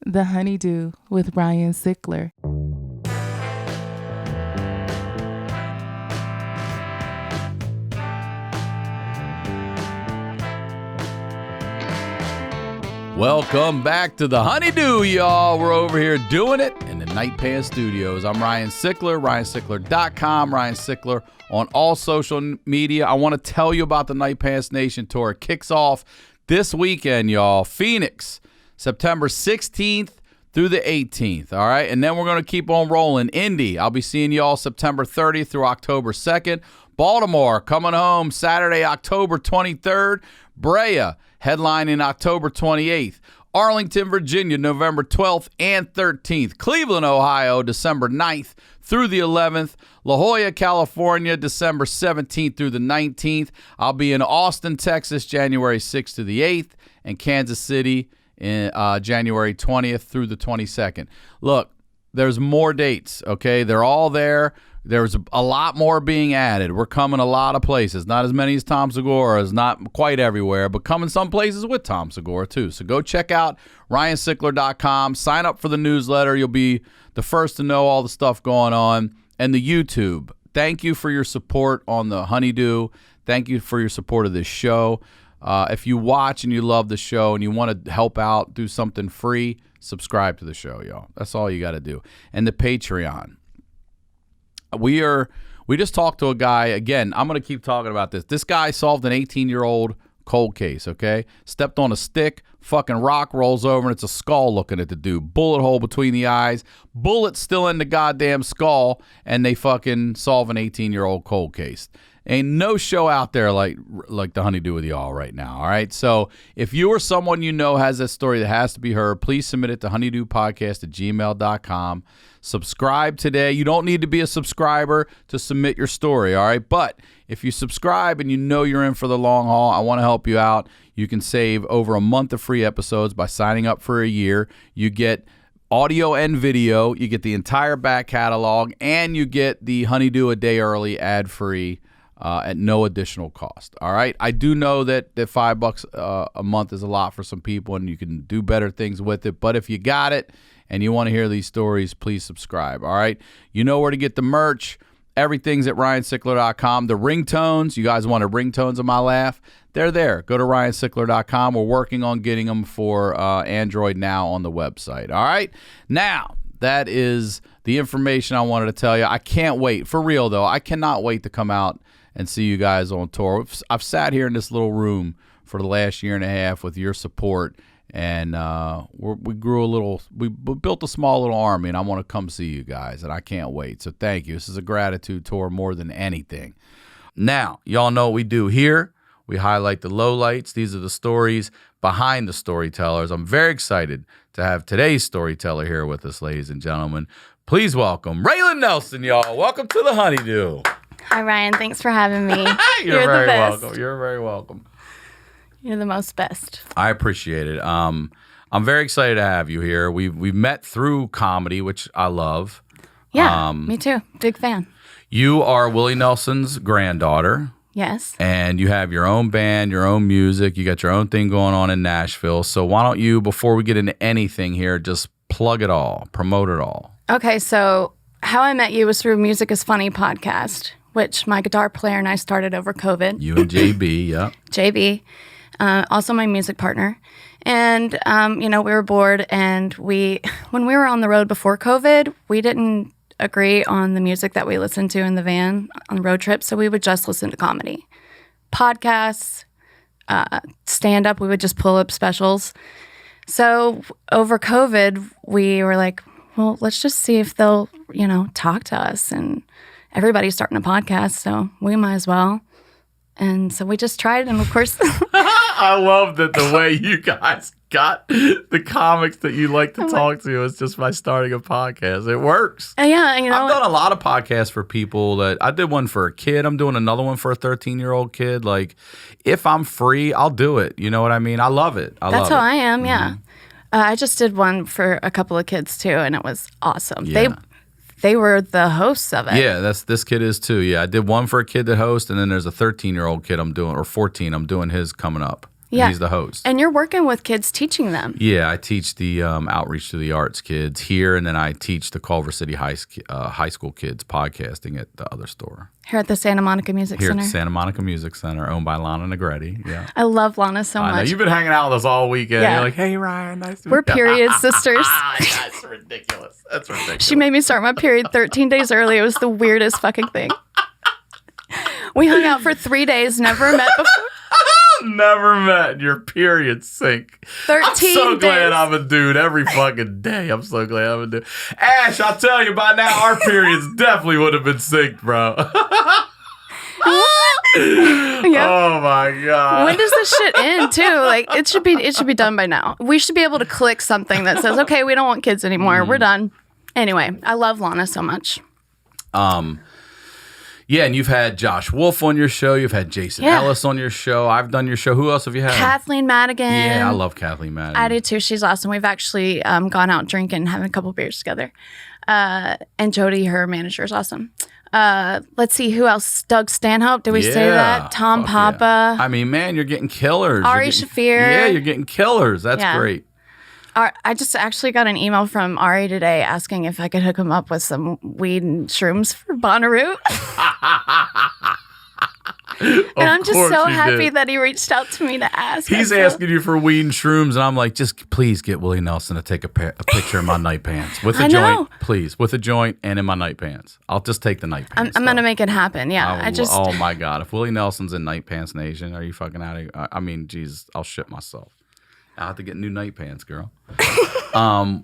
The HoneyDew with Ryan Sickler. Welcome back to the HoneyDew, y'all. We're over here doing it in the Night Pass Studios. I'm Ryan Sickler, RyanSickler.com, Ryan Sickler on all social media. I want to tell you about the Night Pass Nation Tour. It kicks off this weekend, y'all. Phoenix, September 16th through the 18th, all right? And then we're going to keep on rolling. Indy, I'll be seeing y'all September 30th through October 2nd. Baltimore, coming home Saturday, October 23rd. Brea, headlining October 28th. Arlington, Virginia, November 12th and 13th. Cleveland, Ohio, December 9th through the 11th. La Jolla, California, December 17th through the 19th. I'll be in Austin, Texas, January 6th to the 8th. And Kansas City, in January 20th through the 22nd. Look, there's more dates, okay? They're all there. There's a lot more being added. We're coming a lot of places. Not as many as Tom Segura's, not quite everywhere, but coming some places with Tom Segura too. So go check out RyanSickler.com. Sign up for the newsletter. You'll be the first to know all the stuff going on. And the YouTube. Thank you for your support on the HoneyDew. Thank you for your support of this show. If you watch and you love the show and you want to help out, do something free, subscribe to the show, y'all. That's all you got to do. And the Patreon. We just talked to a guy, again, I'm going to keep talking about this. This guy solved an 18-year-old cold case, okay? Stepped on a stick, fucking rock rolls over, and it's a skull looking at the dude. Bullet hole between the eyes, bullet still in the goddamn skull, and they fucking solve an 18-year-old cold case. Ain't no show out there like the HoneyDew with y'all right now, all right? So if you or someone you know has that story that has to be heard, please submit it to honeydewpodcast@gmail.com. Subscribe today. You don't need to be a subscriber to submit your story, all right? But if you subscribe and you know you're in for the long haul, I want to help you out. You can save over a month of free episodes by signing up for a year. You get audio and video. You get the entire back catalog, and you get the HoneyDew a day early, ad-free, at no additional cost. All right. I do know that $5 a month is a lot for some people, and you can do better things with it. But if you got it and you want to hear these stories, please subscribe. All right. You know where to get the merch. Everything's at RyanSickler.com. The ringtones, you guys wanted ringtones of my laugh? They're there. Go to RyanSickler.com. We're working on getting them for Android now on the website. All right. Now, that is the information I wanted to tell you. I can't wait. For real, though, I cannot wait to come out and see you guys on tour. I've sat here in this little room for the last year and a half with your support, and we built a small little army, and I want to come see you guys, and I can't wait. So thank you. This is a gratitude tour more than anything. Now, y'all know what we do here. We highlight the lowlights. These are the stories behind the storytellers. I'm very excited to have today's storyteller here with us, ladies and gentlemen. Please welcome Raelyn Nelson, y'all. Welcome to the HoneyDew. Hi, Ryan. Thanks for having me. You're very welcome. You're very welcome. You're the most best. I appreciate it. I'm very excited to have you here. We've met through comedy, which I love. Yeah, me too. Big fan. You are Willie Nelson's granddaughter. Yes. And you have your own band, your own music. You got your own thing going on in Nashville. So why don't you, before we get into anything here, just plug it all, promote it all. Okay, so how I met you was through Music is Funny podcast, which my guitar player and I started over COVID. You and JB, yeah. JB, also my music partner. And, we were bored, and when we were on the road before COVID, we didn't agree on the music that we listened to in the van on the road trip, so we would just listen to comedy. Podcasts, stand-up, we would just pull up specials. So over COVID, we were like, well, let's just see if they'll, talk to us. And everybody's starting a podcast, so we might as well. And so we just tried, and of course... I love that the way you guys got the comics that you like to talk to is just by starting a podcast. It works. Yeah, I've done a lot of podcasts for people. That I did one for a kid. I'm doing another one for a 13-year-old kid. Like, if I'm free, I'll do it. You know what I mean? I love it. That's how I am, yeah. I just did one for a couple of kids, too, and it was awesome. Yeah. They were the hosts of it. Yeah, this kid is, too. Yeah, I did one for a kid that hosts, and then there's a 13-year-old kid I'm doing, or 14. I'm doing his coming up. Yeah. He's the host. And you're working with kids, teaching them. Yeah, I teach the outreach to the arts kids here, and then I teach the Culver City High School kids podcasting at the other store. Here at the Santa Monica Music Here Center. at the Santa Monica Music Center, owned by Lana Negretti. Yeah. I love Lana so I know. much. You've been hanging out with us all weekend. Yeah. You're like, hey, Ryan, nice to meet We're you. period sisters. That's ridiculous. That's ridiculous. She made me start my period 13 days early. It was the weirdest fucking thing. We hung out for 3 days, never met before. Never met your period sync. 13 I'm so glad days. I'm a dude every fucking day. I'm so glad I'm a dude. Ash, I'll tell you, by now our periods definitely would have been synced, bro. Yeah. Oh my god. When does this shit end too? Like it should be done by now. We should be able to click something that says, okay, we don't want kids anymore. We're done. Anyway, I love Lana so much. Yeah, and you've had Josh Wolf on your show. You've had Jason Ellis on your show. I've done your show. Who else have you had? Kathleen Madigan. Yeah, I love Kathleen Madigan. I do too. She's awesome. We've actually gone out drinking, having a couple beers together. And Jody, her manager, is awesome. Let's see, who else? Doug Stanhope. Did we say that? Tom Papa. Yeah. I mean, man, you're getting killers. Ari Shaffir. Yeah, you're getting killers. That's great. I just actually got an email from Ari today asking if I could hook him up with some weed and shrooms for Bonnaroo. And I'm just so happy that he reached out to me to ask. He's asking you for weed and shrooms, and I'm like, just please get Willie Nelson to take a picture of my night pants with a joint, please, with a joint and in my night pants. I'll just take the night pants. I'm gonna make it happen. Yeah, oh my god, if Willie Nelson's in night pants nation, are you fucking out of here? I mean, geez, I'll shit myself. I'll have to get new night pants, girl.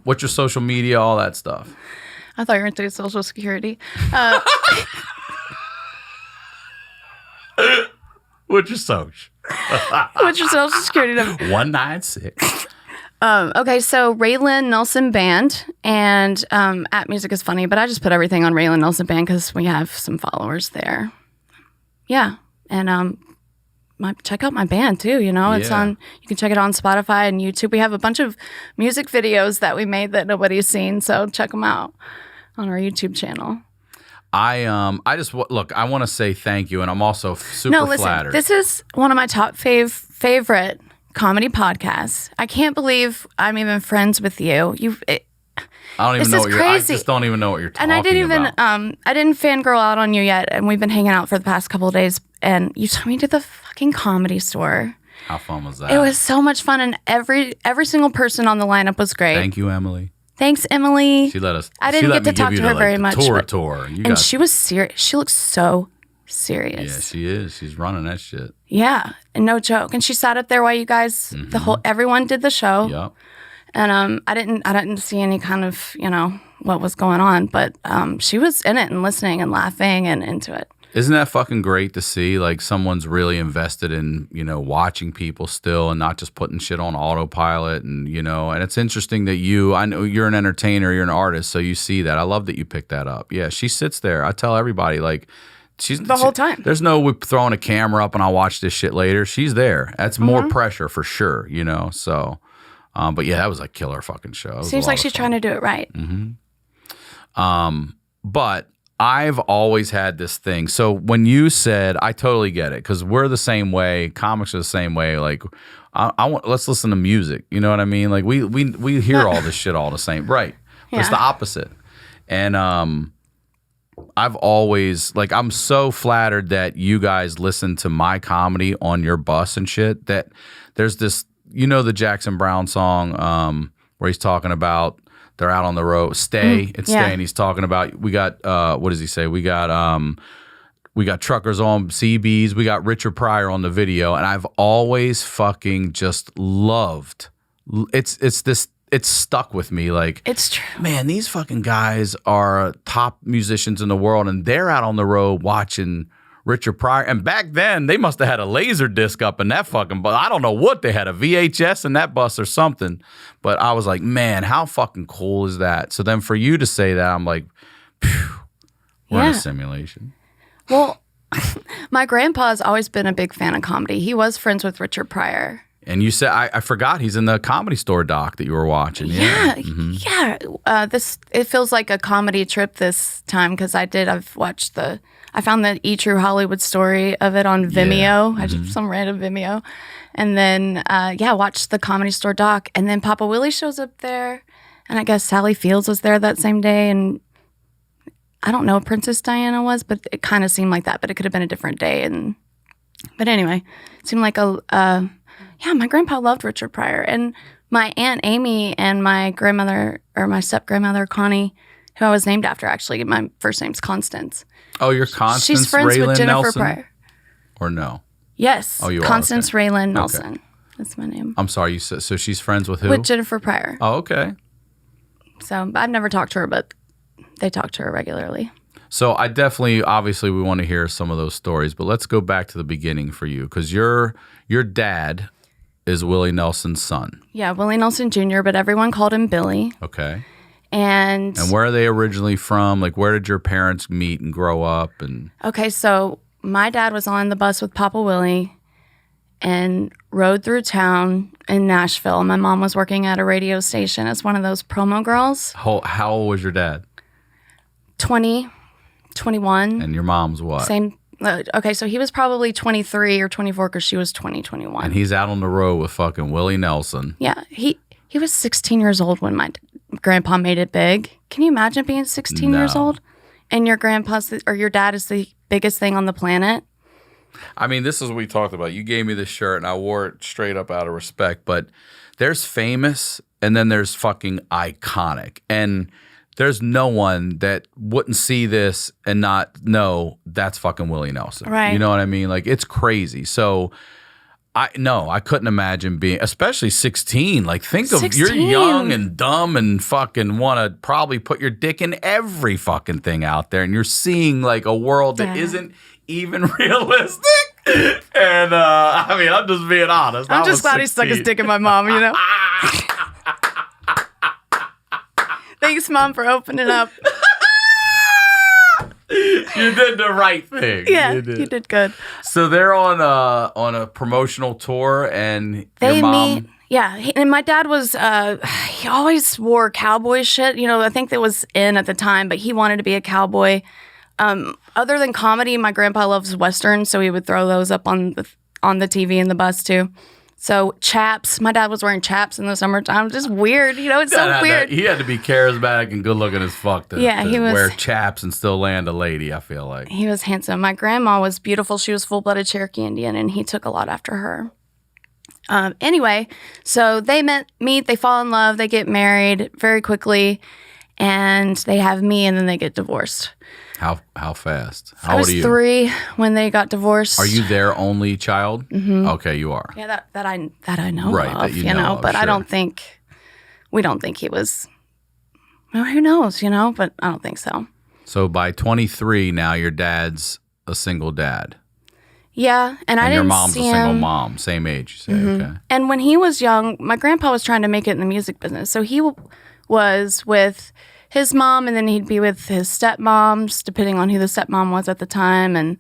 What's your social media, all that stuff? I thought you were going to do Social Security. What's your social? What's your Social Security number? 196. Okay, so Raelyn Nelson Band and at Music is Funny, but I just put everything on Raelyn Nelson Band because we have some followers there. Yeah, and check out my band too. You know, it's on. You can check it on Spotify and YouTube. We have a bunch of music videos that we made that nobody's seen, so check them out on our YouTube channel. I just look. I want to say thank you, and I'm also super flattered. This is one of my top favorite comedy podcasts. I can't believe I'm even friends with you. I don't even know what you're. I just don't even know what you're talking about. And I didn't even I didn't fangirl out on you yet, and we've been hanging out for the past couple of days. And you took me to the fucking Comedy Store. How fun was that? It was so much fun, and every single person on the lineup was great. Thank you, Emily. Thanks, Emily. She let us. I didn't get to talk to her very much. Tour. And she was serious. She looks so serious. Yeah, she is. She's running that shit. Yeah, and no joke. And she sat up there while you guys, everyone did the show. Yep. And I didn't see any kind of what was going on, but she was in it and listening and laughing and into it. Isn't that fucking great to see? Like someone's really invested in, watching people still and not just putting shit on autopilot and, and it's interesting that I know you're an entertainer, you're an artist, so you see that. I love that you picked that up. Yeah, she sits there. I tell everybody, like, she's the whole time. There's no throwing a camera up and I'll watch this shit later. She's there. That's more pressure for sure, so. But yeah, that was a killer fucking show. Seems like she's trying to do it right. But I've always had this thing. So when you said, I totally get it because we're the same way. Comics are the same way. Like, let's listen to music. You know what I mean? Like we hear all this shit all the same, right? But it's the opposite. And I've always I'm so flattered that you guys listen to my comedy on your bus and shit. That there's this. The Jackson Brown song where he's talking about they're out on the road. Stay. And he's talking about we got what does he say? We got truckers on CBs. We got Richard Pryor on the video, and I've always fucking just loved. It's stuck with me. Like it's true. Man, these fucking guys are top musicians in the world, and they're out on the road watching Richard Pryor. And back then, they must have had a laser disc up in that fucking bus. I don't know what they had, a VHS in that bus or something. But I was like, man, how fucking cool is that? So then for you to say that, I'm like, phew, we're in a simulation. Well, my grandpa's always been a big fan of comedy. He was friends with Richard Pryor. And you said I forgot he's in the Comedy Store doc that you were watching. Yeah, Mm-hmm. yeah. It feels like a comedy trip this time because I found the E True Hollywood story of it on Vimeo. I just some random Vimeo, and then watched the Comedy Store doc, and then Papa Willie shows up there, and I guess Sally Fields was there that same day, and I don't know if Princess Diana was, but it kind of seemed like that, but it could have been a different day. But anyway, it seemed like my grandpa loved Richard Pryor. And my Aunt Amy and my grandmother, or my step-grandmother, Connie, who I was named after, actually, my first name's Constance. Oh, you're Constance She's friends Raelyn with Jennifer Nelson? Pryor. Or no? Yes. Oh, you Constance are? Okay. Raelyn Nelson. Okay. That's my name. I'm sorry, you said, so she's friends with who? With Jennifer Pryor. Oh, okay. So I've never talked to her, but they talk to her regularly. So I obviously we want to hear some of those stories, but let's go back to the beginning for you, because your dad is Willie Nelson's son. Yeah, Willie Nelson Jr., but everyone called him Billy. Okay. And where are they originally from? Like, where did your parents meet and grow up? And okay, so my dad was on the bus with Papa Willie and rode through town in Nashville. My mom was working at a radio station as one of those promo girls. How old was your dad? 20, 21. And your mom's what? Same. Okay, so he was probably 23 or 24 because she was 21. And he's out on the road with fucking Willie Nelson. Yeah, he was 16 years old when my grandpa made it big. Can you imagine being 16 years old? And your your dad is the biggest thing on the planet? I mean, this is what we talked about. You gave me this shirt, and I wore it straight up out of respect. But there's famous, and then there's fucking iconic. And there's no one that wouldn't see this and not know that's fucking Willie Nelson. Right. You know what I mean? Like, it's crazy. So, I couldn't imagine being, especially 16. Like, think of, 16. You're young and dumb and fucking want to probably put your dick in every fucking thing out there. And you're seeing, like, a world that isn't even realistic. And, I mean, I'm just being honest. I'm just glad 16. He stuck his dick in my mom, you know? Thanks, Mom, for opening up. You did the right thing. Yeah, you did good. So they're on a promotional tour, and they your mom. Meet, yeah, and my dad was he always wore cowboy shit. You know, I think that was in at the time, but he wanted to be a cowboy. Other than comedy, my grandpa loves westerns, so he would throw those up on the TV in the bus too. So chaps, my dad was wearing chaps in the summertime. Just weird, you know. It's so weird. He had to be charismatic and good looking as fuck to he was, wear chaps and still land a lady. I feel like he was handsome. My grandma was beautiful. She was full-blooded Cherokee Indian, and he took a lot after her. Anyway, so they meet, they fall in love, they get married very quickly, and they have me, and then they get divorced. How fast? How old are you? I was 3 when they got divorced. Are you their only child? Mm-hmm. Okay, you are. Yeah, that I know right, of, that you know of, but sure. We don't think he was. Well, who knows, you know? But I don't think so. So by 23 now, your dad's a single dad. Yeah, and I didn't see him. Your mom's a single mom, same age. You say, mm-hmm. Okay. And when he was young, my grandpa was trying to make it in the music business, so he was with his mom, and then he'd be with his stepmoms, depending on who the stepmom was at the time. And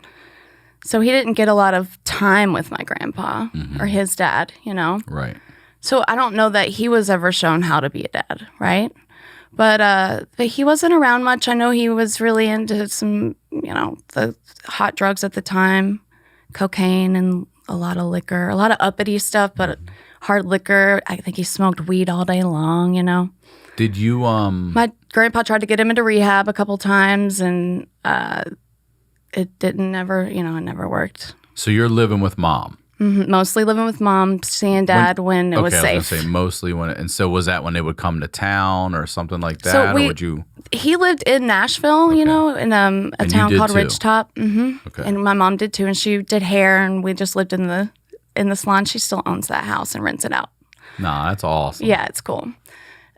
so he didn't get a lot of time with my grandpa or his dad, you know? Right. So I don't know that he was ever shown how to be a dad, right? But he wasn't around much. I know he was really into some, you know, the hot drugs at the time, cocaine and a lot of liquor, a lot of uppity stuff, but hard liquor. I think he smoked weed all day long, you know? Did you My grandpa tried to get him into rehab a couple times, and it never worked. So you're living with mom? Mm-hmm. Mostly living with mom, seeing dad when it was safe. I was going to say mostly when and so was that when they would come to town or something like that? So or would you? He lived in Nashville, you know, in a town called Ridgetop. Mm-hmm. Okay. And my mom did too, and she did hair, and we just lived in the salon. She still owns that house and rents it out. Nah, that's awesome. Yeah, it's cool.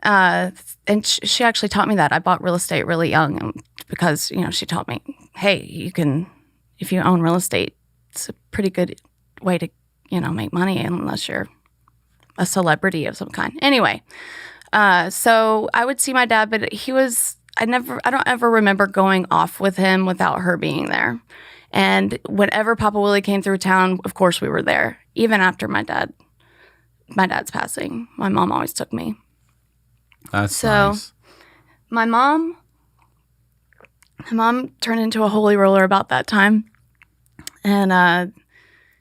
And she actually taught me that. I bought real estate really young because, you know, she taught me, hey, you can, if you own real estate, it's a pretty good way to, you know, make money unless you're a celebrity of some kind. Anyway, so I would see my dad, but I don't ever remember going off with him without her being there. And whenever Papa Willie came through town, of course we were there, even after my dad my dad's passing, my mom always took me. That's nice. My mom turned into a holy roller about that time. And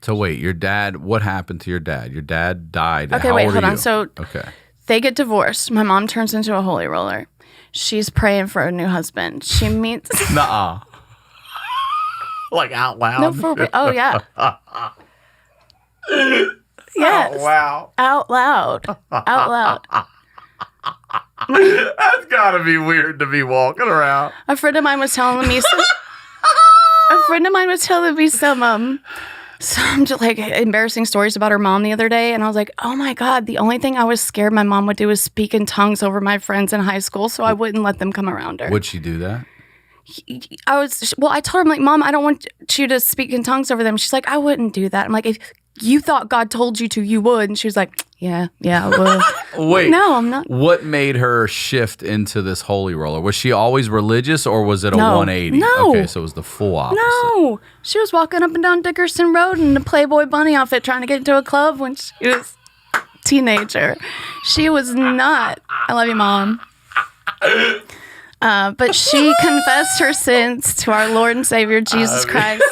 so wait, your dad, what happened to your dad? Your dad died. Okay, How wait, old hold are on. you? So they get divorced. My mom turns into a holy roller. She's praying for a new husband. She meets Nuh-uh. Like out loud? No, for real. Oh, yeah. Yes. Oh, wow. Out loud. Out loud. That's gotta be weird to be walking around. A friend of mine was telling me some just like embarrassing stories about her mom the other day, and I was like, oh my God, the only thing I was scared my mom would do is speak in tongues over my friends in high school, so I wouldn't let them come around her. Would she do that? I told her, I'm like, Mom, I don't want you to speak in tongues over them. She's like, I wouldn't do that. I'm like, if you thought God told you to, you would. And she was like, yeah, I would. Wait. No, I'm not. What made her shift into this holy roller? Was she always religious, or was it a No. 180? No. Okay, so it was the full opposite. No. She was walking up and down Dickerson Road in a Playboy bunny outfit trying to get into a club when she was a teenager. She was not. I love you, Mom. But she confessed her sins to our Lord and Savior, Jesus Christ.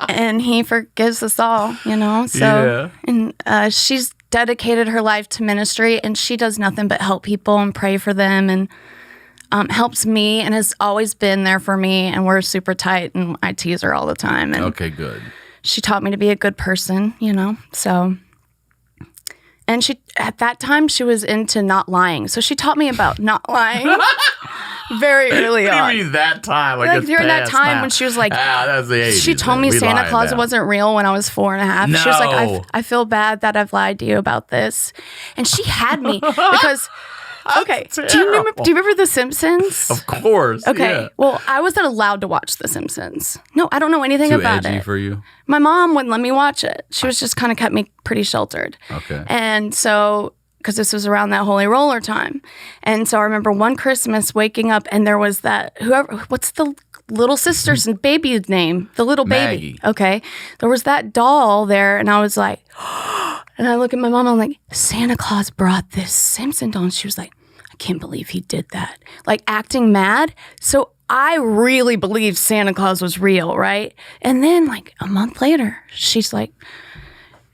And he forgives us all, you know? So, Yeah. And she's dedicated her life to ministry, and she does nothing but help people and pray for them, and helps me, and has always been there for me, and we're super tight, and I tease her all the time. And Okay, good. she taught me to be a good person, you know? So... And she, at that time, she was into not lying. So she taught me about not lying very early on. What do you mean that time? Like during that time when she was like, that's the 80s. she told me Santa Claus wasn't real when I was 4.5. No. She was like, I feel bad that I've lied to you about this. And she had me because... Okay. Do you remember The Simpsons? Of course. Okay. Yeah. Well, I wasn't allowed to watch The Simpsons. No, I don't know anything Too about edgy it. for you? My mom wouldn't let me watch it. She was just kind of kept me pretty sheltered. Okay. And so, because this was around that holy roller time. And so I remember one Christmas waking up and there was that, what's the little sister's baby's name? The little baby. Maggie. Okay. There was that doll there and I was like, and I look at my mom, I'm like, Santa Claus brought this Simpson doll. And she was like, I can't believe he did that. Like acting mad. So I really believed Santa Claus was real, right? And then like a month later, she's like,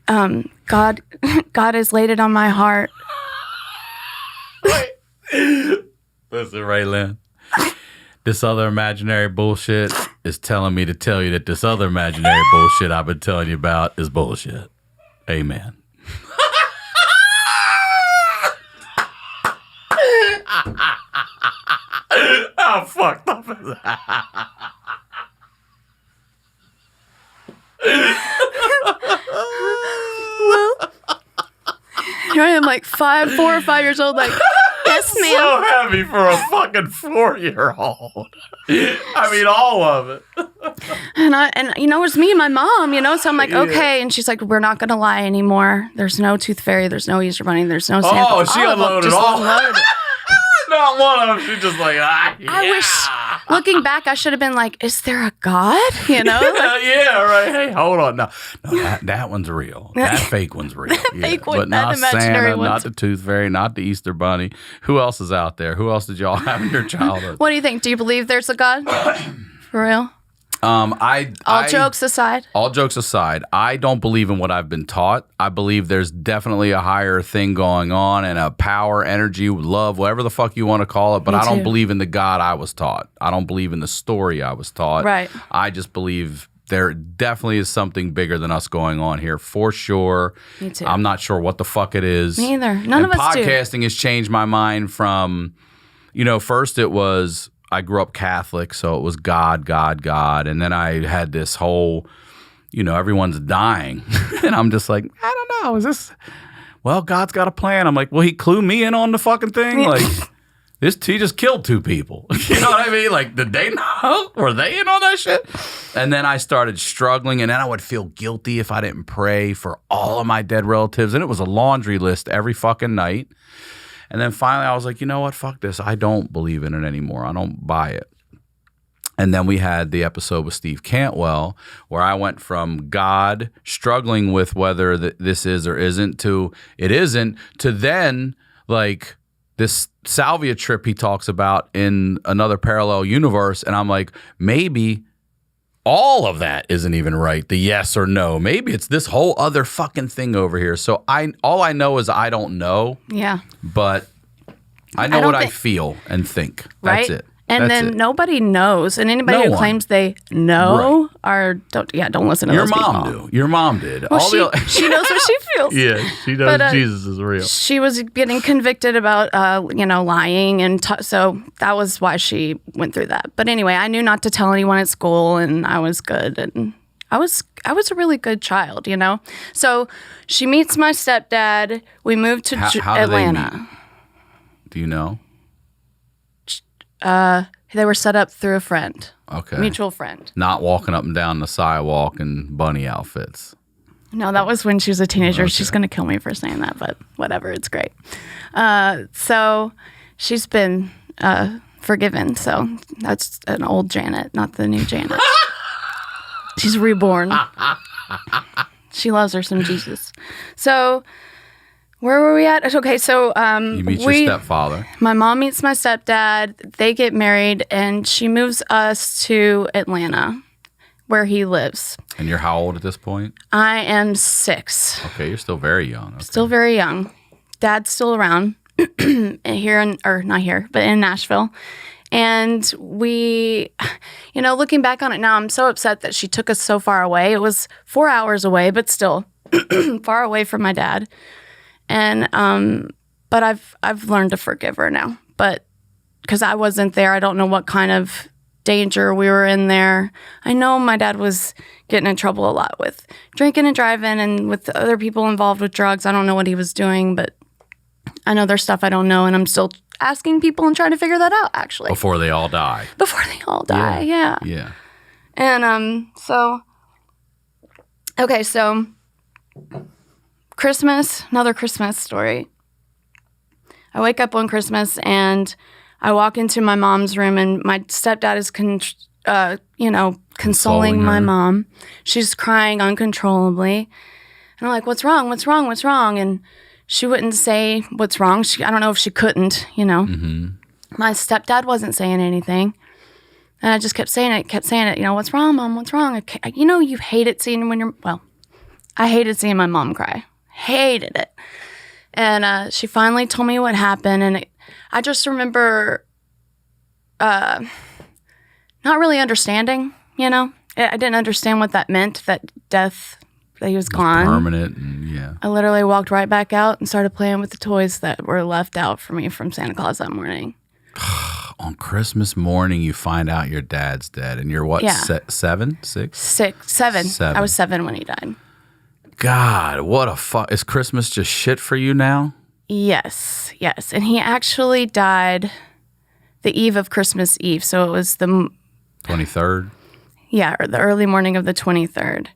God has laid it on my heart. Listen, Raelyn. This other imaginary bullshit is telling me to tell you that this other imaginary bullshit I've been telling you about is bullshit. Amen. How fucked up is that? Well, here I am like 4 or 5 years old, like, yes, ma'am. So heavy for a fucking 4-year-old. I mean, all of it. And you know, it's me and my mom, you know, so I'm like, okay. And she's like, we're not going to lie anymore. There's no Tooth Fairy. There's no Easter Bunny. There's no Santa. Oh, she unloaded all. Unloaded. Not one of them. She's just like, yeah. I wish, looking back, I should have been like, is there a God? You know? Like, Yeah, right. Hey, hold on. No, that one's real. That fake one's real. fake one, but not that imaginary Santa, one's- not the Tooth Fairy, not the Easter Bunny. Who else is out there? Who else did y'all have in your childhood? what do you think? Do you believe there's a God? For real? All Jokes aside. All jokes aside, I don't believe in what I've been taught. I believe there's definitely a higher thing going on and a power, energy, love, whatever the fuck you want to call it. But I don't believe in the God I was taught. I don't believe in the story I was taught. Right. I just believe there definitely is something bigger than us going on here, for sure. Me too. I'm not sure what the fuck it is. Me either. None of us do. Podcasting has changed my mind from, first it was, I grew up Catholic, so it was God, God, God. And then I had this whole, everyone's dying. And I'm just like, I don't know. Is this, God's got a plan. I'm like, well, he clued me in on the fucking thing. Like, he just killed 2 people. You know what I mean? Like, did they know? Were they in on that shit? And then I started struggling, and then I would feel guilty if I didn't pray for all of my dead relatives. And it was a laundry list every fucking night. And then finally I was like, you know what? Fuck this. I don't believe in it anymore. I don't buy it. And then we had the episode with Steve Cantwell, where I went from God struggling with whether this is or isn't to it isn't, to then like this salvia trip he talks about in another parallel universe. And I'm like, maybe all of that isn't even right. The yes or no. Maybe it's this whole other fucking thing over here. So all I know is I don't know. Yeah. But I know what I feel and think. Right? That's it. And That's then it. nobody knows, and anybody who claims they know don't listen to those people. Your mom do. Your mom did. Well, she knows what she feels. Yeah, she knows Jesus is real. She was getting convicted about, lying, and so that was why she went through that. But anyway, I knew not to tell anyone at school, and I was good, and I was a really good child, So she meets my stepdad. We moved to How Atlanta. Do they meet? Do you know? They were set up through a friend. Okay. Mutual friend. Not walking up and down the sidewalk in bunny outfits. No, that was when she was a teenager. Okay. She's going to kill me for saying that, but whatever. It's great. So she's been forgiven. So that's an old Janet, not the new Janet. She's reborn. She loves her some Jesus. So where were we at? Okay, so you meet your stepfather. My mom meets my stepdad. They get married, and she moves us to Atlanta, where he lives. And you're how old at this point? I am 6. Okay, you're still very young. Okay. Still very young. Dad's still around not here, but in Nashville. And we, looking back on it now, I'm so upset that she took us so far away. It was 4 hours away, but still far away from my dad. And but I've learned to forgive her now. But because I wasn't there, I don't know what kind of danger we were in there. I know my dad was getting in trouble a lot with drinking and driving, and with other people involved with drugs. I don't know what he was doing, but I know there's stuff I don't know, and I'm still asking people and trying to figure that out. Actually, before they all die. Yeah. Yeah. And so Christmas, another Christmas story. I wake up on Christmas and I walk into my mom's room, and my stepdad is, consoling my mom. She's crying uncontrollably. And I'm like, what's wrong? What's wrong? What's wrong? And she wouldn't say what's wrong. I don't know if she couldn't, Mm-hmm. My stepdad wasn't saying anything. And I just kept saying it, what's wrong, Mom? What's wrong? You hate it seeing I hated seeing my mom cry. Hated it. And she finally told me what happened, and I just remember not really understanding, I didn't understand what that meant, that death, that he was gone. Permanent, and yeah. I literally walked right back out and started playing with the toys that were left out for me from Santa Claus that morning. On Christmas morning, you find out your dad's dead, and you're what, 7, 6? 7. I was 7 when he died. God, what a fuck. Is Christmas just shit for you now? Yes. And he actually died the eve of Christmas Eve. So it was the 23rd? Yeah, or the early morning of the 23rd.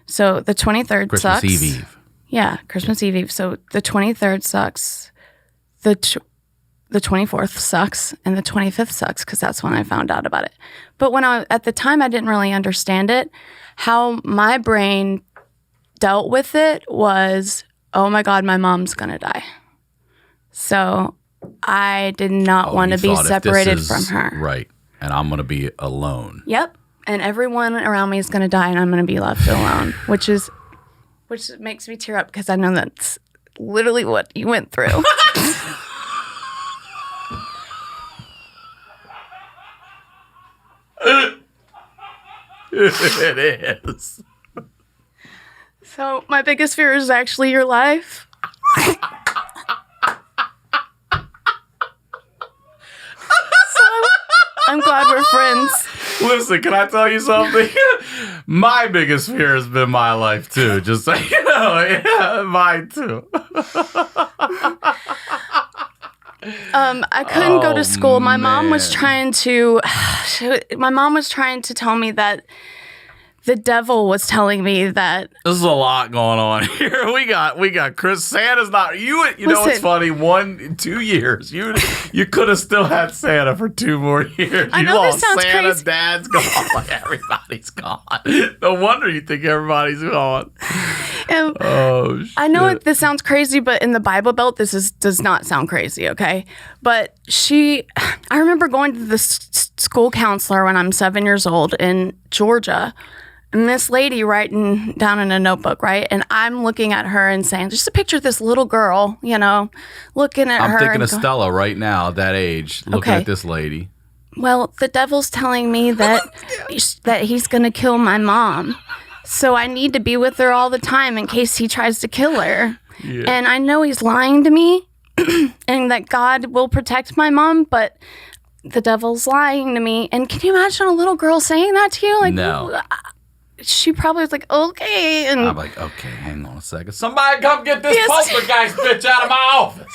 So the 23rd Christmas sucks. Eve. Yeah, Christmas Eve. So the 23rd sucks. The 24th sucks, and the 25th sucks, because that's when I found out about it. But at the time, I didn't really understand it. How my brain dealt with it was, oh my God, my mom's gonna die. So I did not want to be separated from her. Right. And I'm gonna be alone. Yep. And everyone around me is gonna die, and I'm gonna be left alone, which makes me tear up, because I know that's literally what you went through. It is. So my biggest fear is actually your life. So I'm glad we're friends. Listen, can I tell you something? My biggest fear has been my life too. Just so you know, yeah, mine too. I couldn't go to school. My mom was trying to. My mom was trying to tell me that the devil was telling me that. This is a lot going on here. We got Chris. Santa's not you. You know what's funny? 2 years. You could have still had Santa for 2 more years. I know this sounds Santa, crazy. Dad's gone. Like everybody's gone. No wonder you think everybody's gone. Oh, shit. I know this sounds crazy, but in the Bible Belt, does not sound crazy. Okay, but I remember going to the school counselor when I'm 7 years old in Georgia. And this lady writing down in a notebook, right? And I'm looking at her and saying, just a picture of this little girl, looking at her. I'm thinking of Stella right now, that age, looking at this lady. Well, the devil's telling me that he's going to kill my mom. So I need to be with her all the time in case he tries to kill her. Yeah. And I know he's lying to me and that God will protect my mom, but the devil's lying to me. And can you imagine a little girl saying that to you? Like, no. She probably was like, okay. And I'm like, okay, hang on a second. Somebody come get this poltergeist bitch out of my office.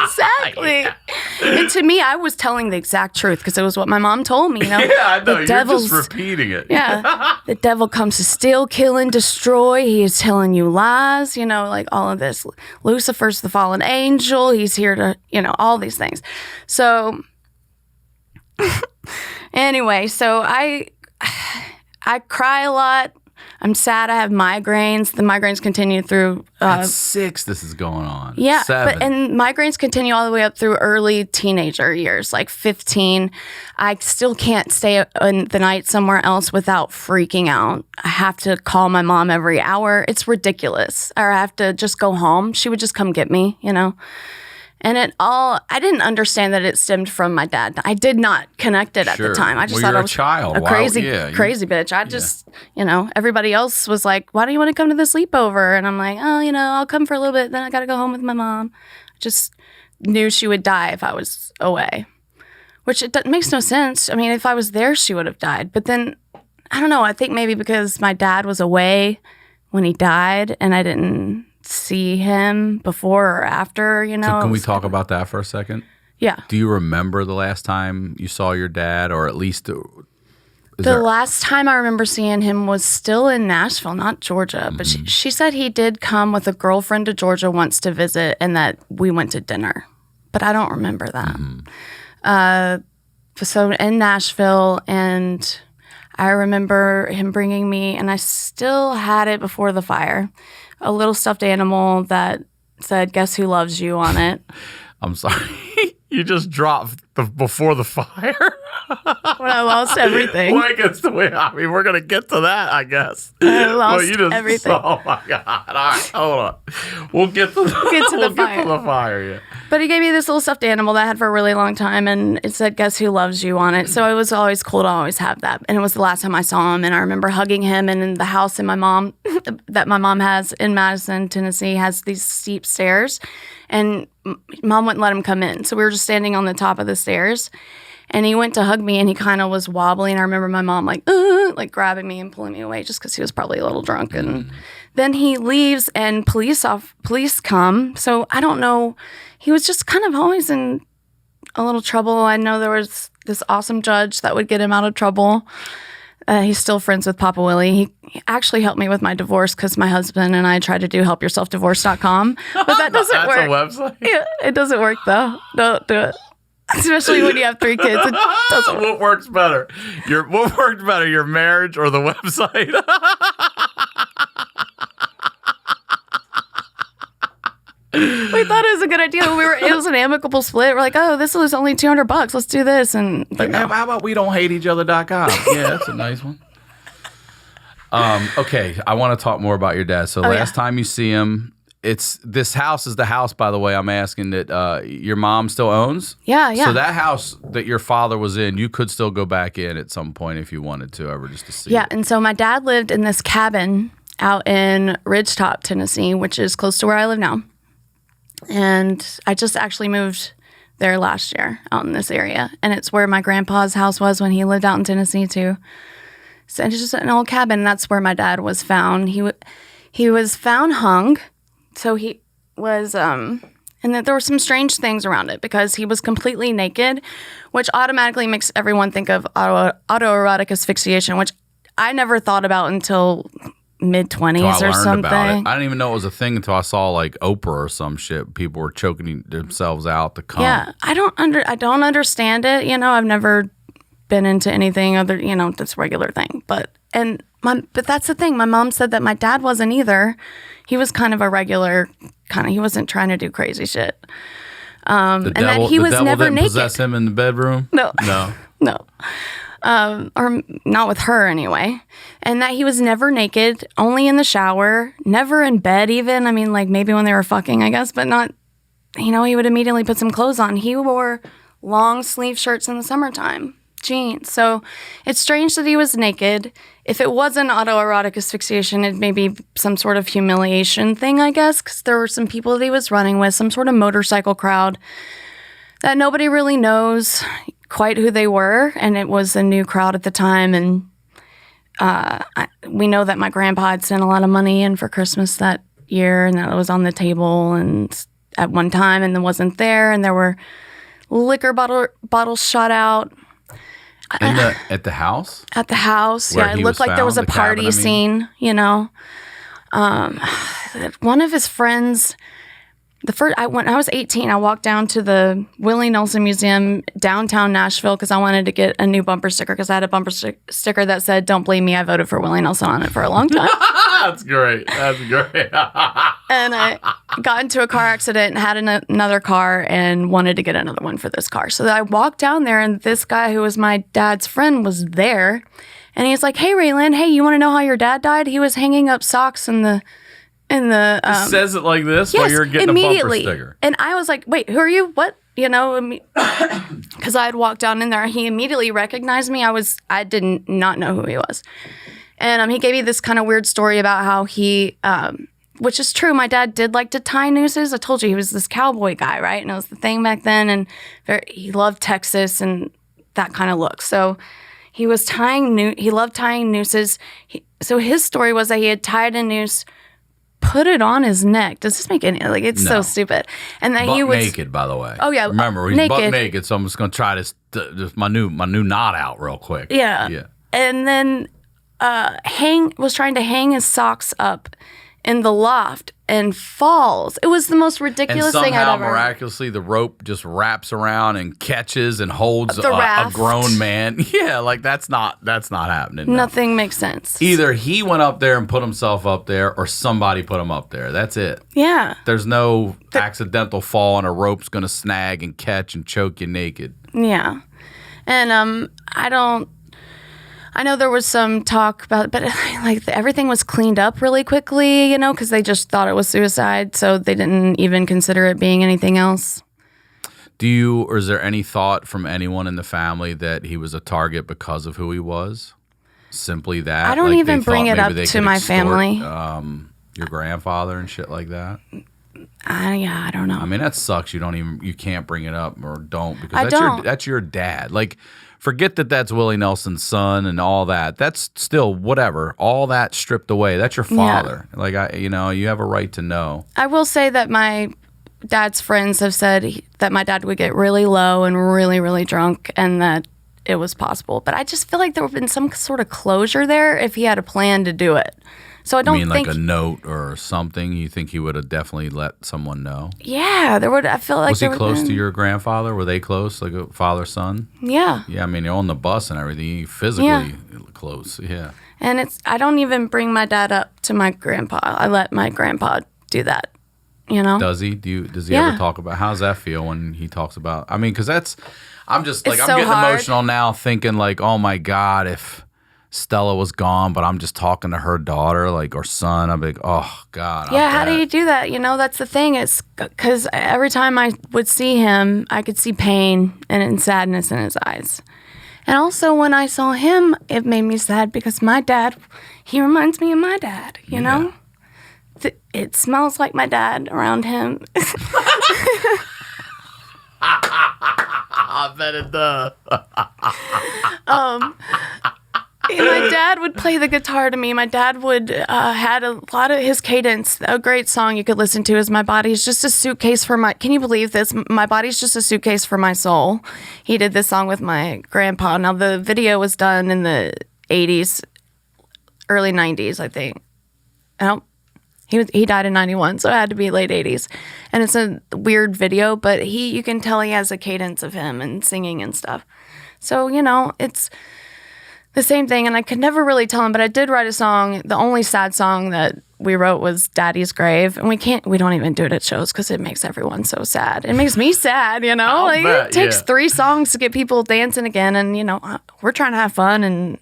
Exactly. Yeah. And to me, I was telling the exact truth because it was what my mom told me. Yeah, I know. You're just repeating it. Yeah. The devil comes to steal, kill, and destroy. He is telling you lies, like all of this. Lucifer's the fallen angel. He's here to, all these things. So anyway, so I cry a lot. I'm sad. I have migraines. The migraines continue through. At 6, this is going on. Yeah, 7. and migraines continue all the way up through early teenager years, like 15. I still can't stay in the night somewhere else without freaking out. I have to call my mom every hour. It's ridiculous. Or I have to just go home. She would just come get me, And I didn't understand that it stemmed from my dad. I did not connect it at the time. I just thought I was a crazy bitch. I just, everybody else was like, why do you want to come to the sleepover? And I'm like, oh, I'll come for a little bit. Then I got to go home with my mom. I just knew she would die if I was away, which makes no sense. I mean, if I was there, she would have died. But then, I don't know. I think maybe because my dad was away when he died and I didn't see him before or after, So can we talk about that for a second? Yeah. Do you remember the last time you saw your dad, or at least last time I remember seeing him was still in Nashville, not Georgia. But she said he did come with a girlfriend to Georgia once to visit, and that we went to dinner. But I don't remember that. So in Nashville, and I remember him bringing me, and I still had it before the fire, a little stuffed animal that said, "Guess who loves you" on it. I'm sorry. You just dropped before the fire? When I lost everything. Well, I guess we're going to get to that, I guess. I lost everything. Oh, my God. All right, hold on. We'll get to the fire. Get to the fire, yeah. But he gave me this little stuffed animal that I had for a really long time, and it said, "Guess who loves you" on it. So it was always cool to always have that. And it was the last time I saw him, and I remember hugging him, and in the house that my mom has in Madison, Tennessee, has these steep stairs, and Mom wouldn't let him come in. So we were just standing on the top of the stairs, and he went to hug me, and he kind of was wobbling. I remember my mom like grabbing me and pulling me away just because he was probably a little drunk. And then he leaves, and police come. So I don't know. He was just kind of always in a little trouble. I know there was this awesome judge that would get him out of trouble. He's still friends with Papa Willie. He actually helped me with my divorce because my husband and I tried to do helpyourselfdivorce.com. But that doesn't work. That's a website? Yeah, it doesn't work, though. Don't do it. Especially when you have 3 kids. It doesn't work. What works better? What worked better, your marriage or the website? We thought it was a good idea. It was an amicable split. We're like, oh, this was only $200. Let's do this. And like, how about we don't hate each other.com? Yeah, that's a nice one. Okay, I want to talk more about your dad. So last time you see him, this house is the house, by the way, I'm asking that your mom still owns? Yeah. So that house that your father was in, you could still go back in at some point if you wanted to, ever just to see. Yeah, and so my dad lived in this cabin out in Ridgetop, Tennessee, which is close to where I live now. And I just actually moved there last year out in this area. And it's where my grandpa's house was when he lived out in Tennessee too. So it's just an old cabin. That's where my dad was found. He was found hung. So he was, and then there were some strange things around it because he was completely naked, which automatically makes everyone think of autoerotic asphyxiation, which I never thought about until mid-20s I or learned something. about it. I didn't even know it was a thing until I saw like Oprah or some shit. People were choking themselves out to come. Yeah, I don't understand it. You know, I've never been into anything other, you know, that's a regular thing. But that's the thing. My mom said that my dad wasn't either. He was kind of a regular he wasn't trying to do crazy shit. And that he was never didn't naked. Possess him in the bedroom? No. No. Or not with her anyway. And that he was never naked, only in the shower, never in bed even. I mean, like maybe when they were fucking, I guess, but not, you know, he would immediately put some clothes on. He wore long sleeve shirts in the summertime, jeans. So it's strange that he was naked. If it wasn't autoerotic asphyxiation, it may be some sort of humiliation thing, I guess, because there were some people that he was running with, some sort of motorcycle crowd that nobody really knows quite who they were, and it was a new crowd at the time. And we know that my grandpa had sent a lot of money in for Christmas that year, and that was on the table and at one time, and then wasn't there, and there were liquor bottles shot out At the house? At the house. Where Yeah, it he looked was like there was a found, the party cabin, I mean? scene, you know. One of his friends, when I was 18, I walked down to the Raelyn Nelson Museum downtown Nashville because I wanted to get a new bumper sticker because I had a bumper sticker that said, "Don't blame me, I voted for Raelyn Nelson" on it for a long time. That's great. That's great. And I got into a car accident and had another car and wanted to get another one for this car. So I walked down there, and this guy who was my dad's friend was there. And he's like, "Hey, Raelyn, hey, you want to know how your dad died? He was hanging up socks in the It says it like this while you're getting immediately. a bumper sticker. And I was like, "Wait, who are you? What?" You know, because I had walked down in there. He immediately recognized me. I did not know who he was. And he gave me this kind of weird story about how he, which is true, my dad did like to tie nooses. I told you he was this cowboy guy, right? And it was the thing back then. And he loved Texas and that kind of look. So he was he loved tying nooses. So his story was that he had tied a noose, put it on his neck. Does this make any, like, it's so stupid. And that he was naked, by the way. Oh, yeah. Remember, he's naked. butt naked, so I'm just going to try this, my new knot out real quick. Yeah. Yeah. And then was trying to hang his socks up in the loft and falls. It was the most ridiculous and thing I'd somehow, ever. miraculously, the rope just wraps around and catches and holds The a raft. grown man. Yeah, like that's not happening. No. Nothing makes sense. Either he went up there and put himself up there, or somebody put him up there. That's it. Yeah. There's no accidental fall and a rope's going to snag and catch and choke you naked. Yeah. And I know there was some talk about it, but like everything was cleaned up really quickly, you know, because they just thought it was suicide, so they didn't even consider it being anything else. Or is there any thought from anyone in the family that he was a target because of who he was? Simply that? I don't like even they bring thought it maybe up they to could my extort, family. Your grandfather and shit like that? I don't know. I mean, that sucks. You can't bring it up or don't because I don't. that's your dad. Like, forget that's Willie Nelson's son and all that. That's still whatever. All that stripped away. That's your father. Yeah. Like you have a right to know. I will say that my dad's friends have said that my dad would get really low and really, really drunk, and that it was possible. But I just feel like there would have been some sort of closure there if he had a plan to do it. So I don't think, like a note or something. You think he would have definitely let someone know? Yeah, there would. I feel like was he close to your grandfather? Were they close, like a father son? Yeah. Yeah, I mean, you're on the bus and everything. Physically close. Yeah. And I don't even bring my dad up to my grandpa. I let my grandpa do that. You know? Does he? Does he ever talk about? How does that feel when he talks about? I mean, because I'm just like, I'm getting emotional now, thinking like, oh my God, if Stella was gone, but I'm just talking to her daughter, like, or son. I'm like, oh God. Yeah, how do you do that? You know, that's the thing. It's because every time I would see him, I could see pain and sadness in his eyes. And also when I saw him, it made me sad because my dad, he reminds me of my dad, you know? It smells like my dad around him. I bet it does. My dad would play the guitar to me. My dad would had a lot of his cadence. A great song you could listen to is "My Body's Just a Suitcase for My." Can you believe this? "My body's just a suitcase for my soul." He did this song with my grandpa. Now the video was done in the 80s, early 90s, I think. Oh, he died in 91, so it had to be late 80s. And it's a weird video, but you can tell he has a cadence of him and singing and stuff. So, it's the same thing. And I could never really tell him, but I did write a song. The only sad song that we wrote was Daddy's Grave. And we don't even do it at shows because it makes everyone so sad. It makes me sad, it takes 3 songs to get people dancing again. And, we're trying to have fun and,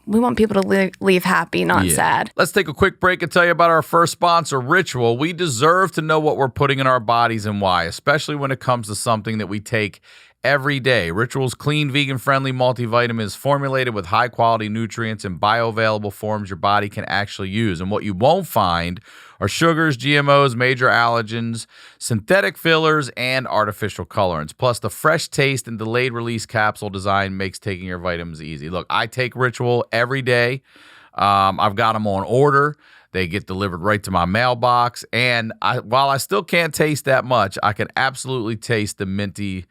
we want people to leave happy, not sad. Let's take a quick break and tell you about our first sponsor, Ritual. We deserve to know what we're putting in our bodies and why, especially when it comes to something that we take every day. Ritual's clean, vegan-friendly multivitamin is formulated with high-quality nutrients in bioavailable forms your body can actually use. And what you won't find are sugars, GMOs, major allergens, synthetic fillers, and artificial colorants. Plus, the fresh taste and delayed release capsule design makes taking your vitamins easy. Look, I take Ritual every day. I've got them on order. They get delivered right to my mailbox. And while I still can't taste that much, I can absolutely taste the minty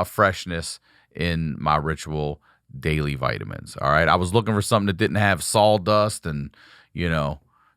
freshness in my Ritual daily vitamins. All right. I was looking for something that didn't have sawdust and,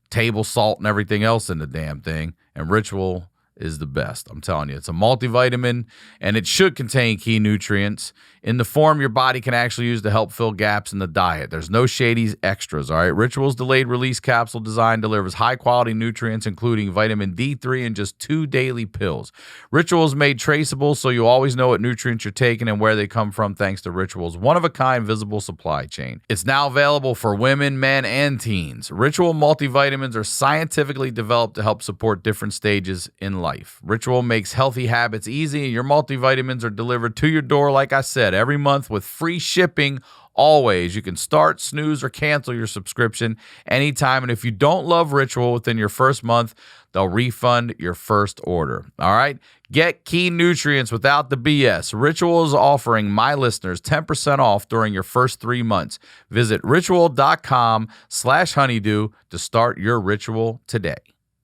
table salt and everything else in the damn thing. And Ritual is the best. I'm telling you, it's a multivitamin and it should contain key nutrients in the form your body can actually use to help fill gaps in the diet. There's no shady extras, all right? Ritual's delayed release capsule design delivers high quality nutrients, including vitamin D3 in just 2 daily pills. Ritual is made traceable, so you always know what nutrients you're taking and where they come from thanks to Ritual's one-of-a-kind visible supply chain. It's now available for women, men, and teens. Ritual multivitamins are scientifically developed to help support different stages in life. Ritual makes healthy habits easy, and your multivitamins are delivered to your door, like I said, every month with free shipping always. You can start, snooze, or cancel your subscription anytime. And if you don't love Ritual within your first month, they'll refund your first order. All right? Get key nutrients without the BS. Ritual is offering my listeners 10% off during your first 3 months. Visit ritual.com/honeydew to start your Ritual today.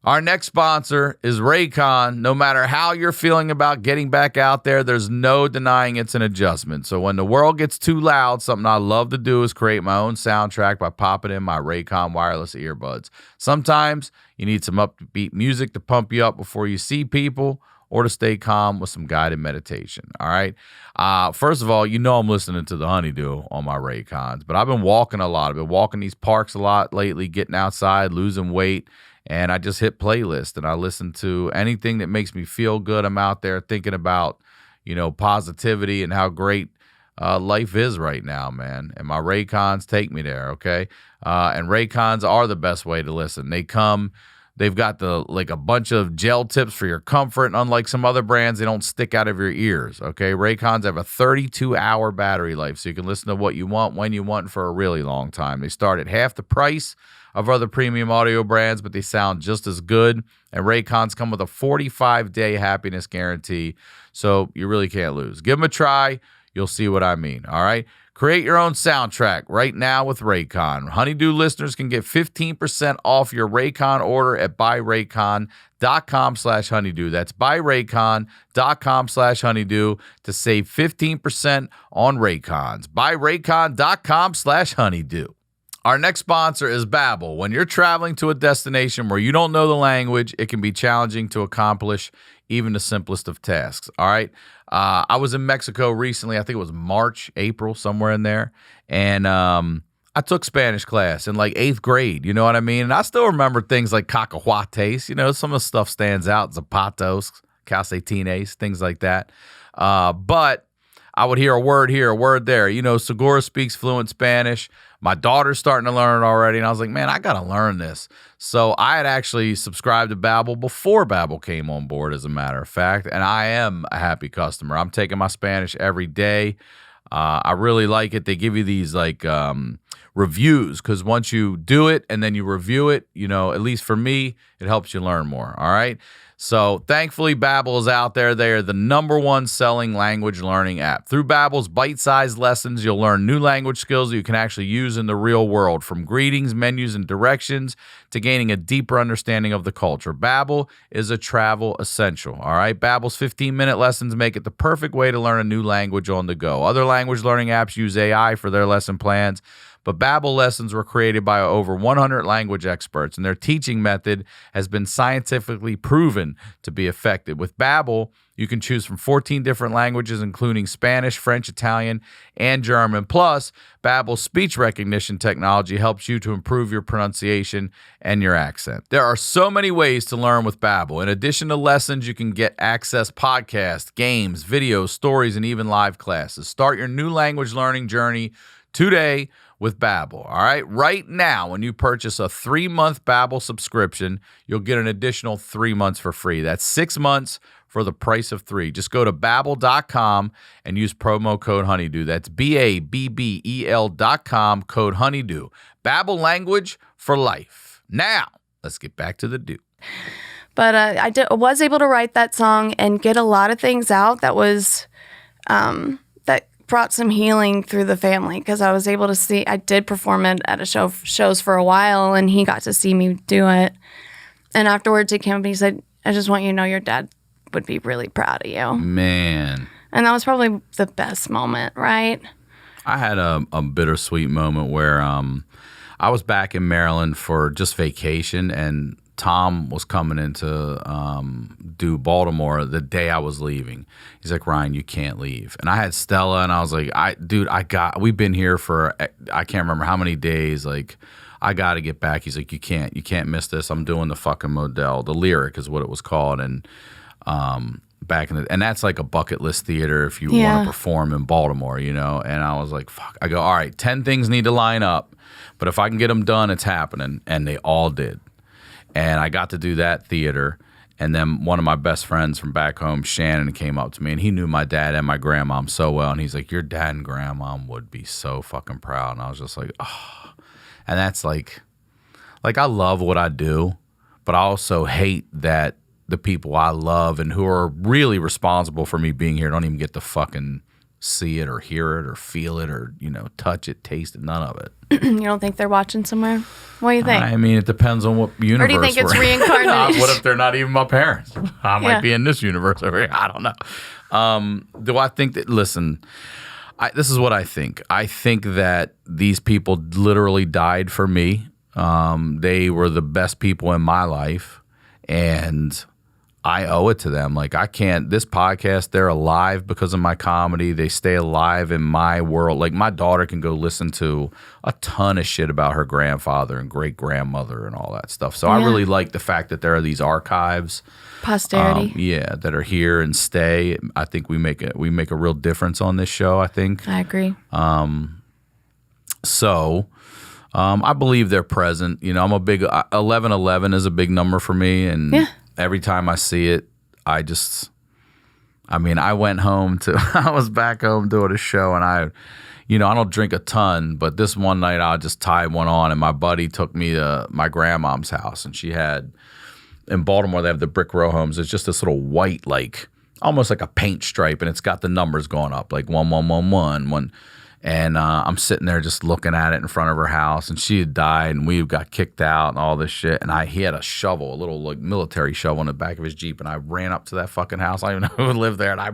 Our next sponsor is Raycon. No matter how you're feeling about getting back out there, there's no denying it's an adjustment. So when the world gets too loud, something I love to do is create my own soundtrack by popping in my Raycon wireless earbuds. Sometimes you need some upbeat music to pump you up before you see people or to stay calm with some guided meditation. All right. First of all, I'm listening to the HoneyDew on my Raycons, but I've been walking a lot. I've been walking these parks a lot lately, getting outside, losing weight. And I just hit playlist and I listen to anything that makes me feel good. I'm out there thinking about, positivity and how great life is right now, man. And my Raycons take me there, okay? And Raycons are the best way to listen. They've got a bunch of gel tips for your comfort. And unlike some other brands, they don't stick out of your ears, okay? Raycons have a 32-hour battery life, so you can listen to what you want, when you want, for a really long time. They start at half the price of other premium audio brands, but they sound just as good. And Raycons come with a 45-day happiness guarantee, so you really can't lose. Give them a try. You'll see what I mean, all right? Create your own soundtrack right now with Raycon. Honeydew listeners can get 15% off your Raycon order at buyraycon.com/honeydew. That's buyraycon.com/honeydew to save 15% on Raycons. Buyraycon.com/honeydew. Our next sponsor is Babbel. When you're traveling to a destination where you don't know the language, it can be challenging to accomplish even the simplest of tasks, all right? I was in Mexico recently. I think it was March, April, somewhere in there. And I took Spanish class in like 8th grade, you know what I mean? And I still remember things like cacahuates, some of the stuff stands out, zapatos, calcetines, things like that. But I would hear a word here, a word there. Segura speaks fluent Spanish. My daughter's starting to learn it already, and I was like, man, I got to learn this. So I had actually subscribed to Babbel before Babbel came on board, as a matter of fact, and I am a happy customer. I'm taking my Spanish every day. I really like it. They give you these reviews, because once you do it and then you review it, at least for me, it helps you learn more, all right? So thankfully, Babbel is out there. They are the #1 selling language learning app. Through Babbel's bite-sized lessons, you'll learn new language skills that you can actually use in the real world, from greetings, menus, and directions to gaining a deeper understanding of the culture. Babbel is a travel essential, all right? Babbel's 15-minute lessons make it the perfect way to learn a new language on the go. Other language learning apps use AI for their lesson plans, But Babbel lessons were created by over 100 language experts, and their teaching method has been scientifically proven to be effective. With Babbel, you can choose from 14 different languages, including Spanish, French, Italian, and German. Plus, Babbel's speech recognition technology helps you to improve your pronunciation and your accent. There are so many ways to learn with Babbel. In addition to lessons, you can get access podcasts, games, videos, stories, and even live classes. Start your new language learning journey today with Babbel. All right, right now, when you purchase a 3-month Babbel subscription, you'll get an additional 3 months for free. That's 6 months for the price of 3. Just go to Babbel.com and use promo code HoneyDew. That's BABBEL.com, code HoneyDew. Babbel, language for life. Now, let's get back to the do. But I was able to write that song and get a lot of things out that was that brought some healing through the family, because I was able to see. I did perform it at shows for a while, and he got to see me do it. And afterwards, he came up and he said, "I just want you to know your dad would be really proud of you." Man. And that was probably the best moment, right? I had a bittersweet moment where I was back in Maryland for just vacation, and Tom was coming in to do Baltimore the day I was leaving. He's like, "Ryan, you can't leave." And I had Stella, and I was like, we've been here for, I can't remember how many days, like, I got to get back. He's like, you can't miss this. I'm doing the fucking Modell. The Lyric is what it was called. And back in and that's like a bucket list theater if you want to perform in Baltimore, you know. And I was like, fuck. I go, all right, 10 things need to line up, but if I can get them done, it's happening. And they all did. And I got to do that theater. And then one of my best friends from back home, Shannon, came up to me, and he knew my dad and my grandmom so well. And he's like, "Your dad and grandmom would be so fucking proud." And I was just like, oh. And that's like I love what I do, but I also hate that the people I love and who are really responsible for me being here don't even get to fucking see it or hear it or feel it or, you know, touch it, taste it, none of it. You don't think they're watching somewhere? What do you think? I mean, it depends on what universe. Or do you think it's we're in. reincarnated? What if they're not even my parents? I might be in this universe over here. I don't know. Do I think that, listen, this is what I think. I think that these people literally died for me. They were the best people in my life, and I owe it to them. Like, I can't, this podcast, they're alive because of my comedy. They stay alive in my world. Like, my daughter can go listen to a ton of shit about her grandfather and great grandmother and all that stuff. So I really like the fact that there are these archives, posterity, that are here and stay. I think we make a real difference on this show, I think. I agree. So I believe they're present. You know, I'm a big 1111 is a big number for me, and every time I see it, I went home I was back home doing a show, and I don't drink a ton, but this one night I just tied one on, and my buddy took me to my grandmom's house, and she had, in Baltimore, they have the brick row homes. It's just this little white, like, almost like a paint stripe, and it's got the numbers going up, like 1111. And I'm sitting there just looking at it in front of her house, and she had died, and we got kicked out and all this shit. And he had a shovel, a little like military shovel in the back of his Jeep, and I ran up to that fucking house. I don't even know who lived there. And I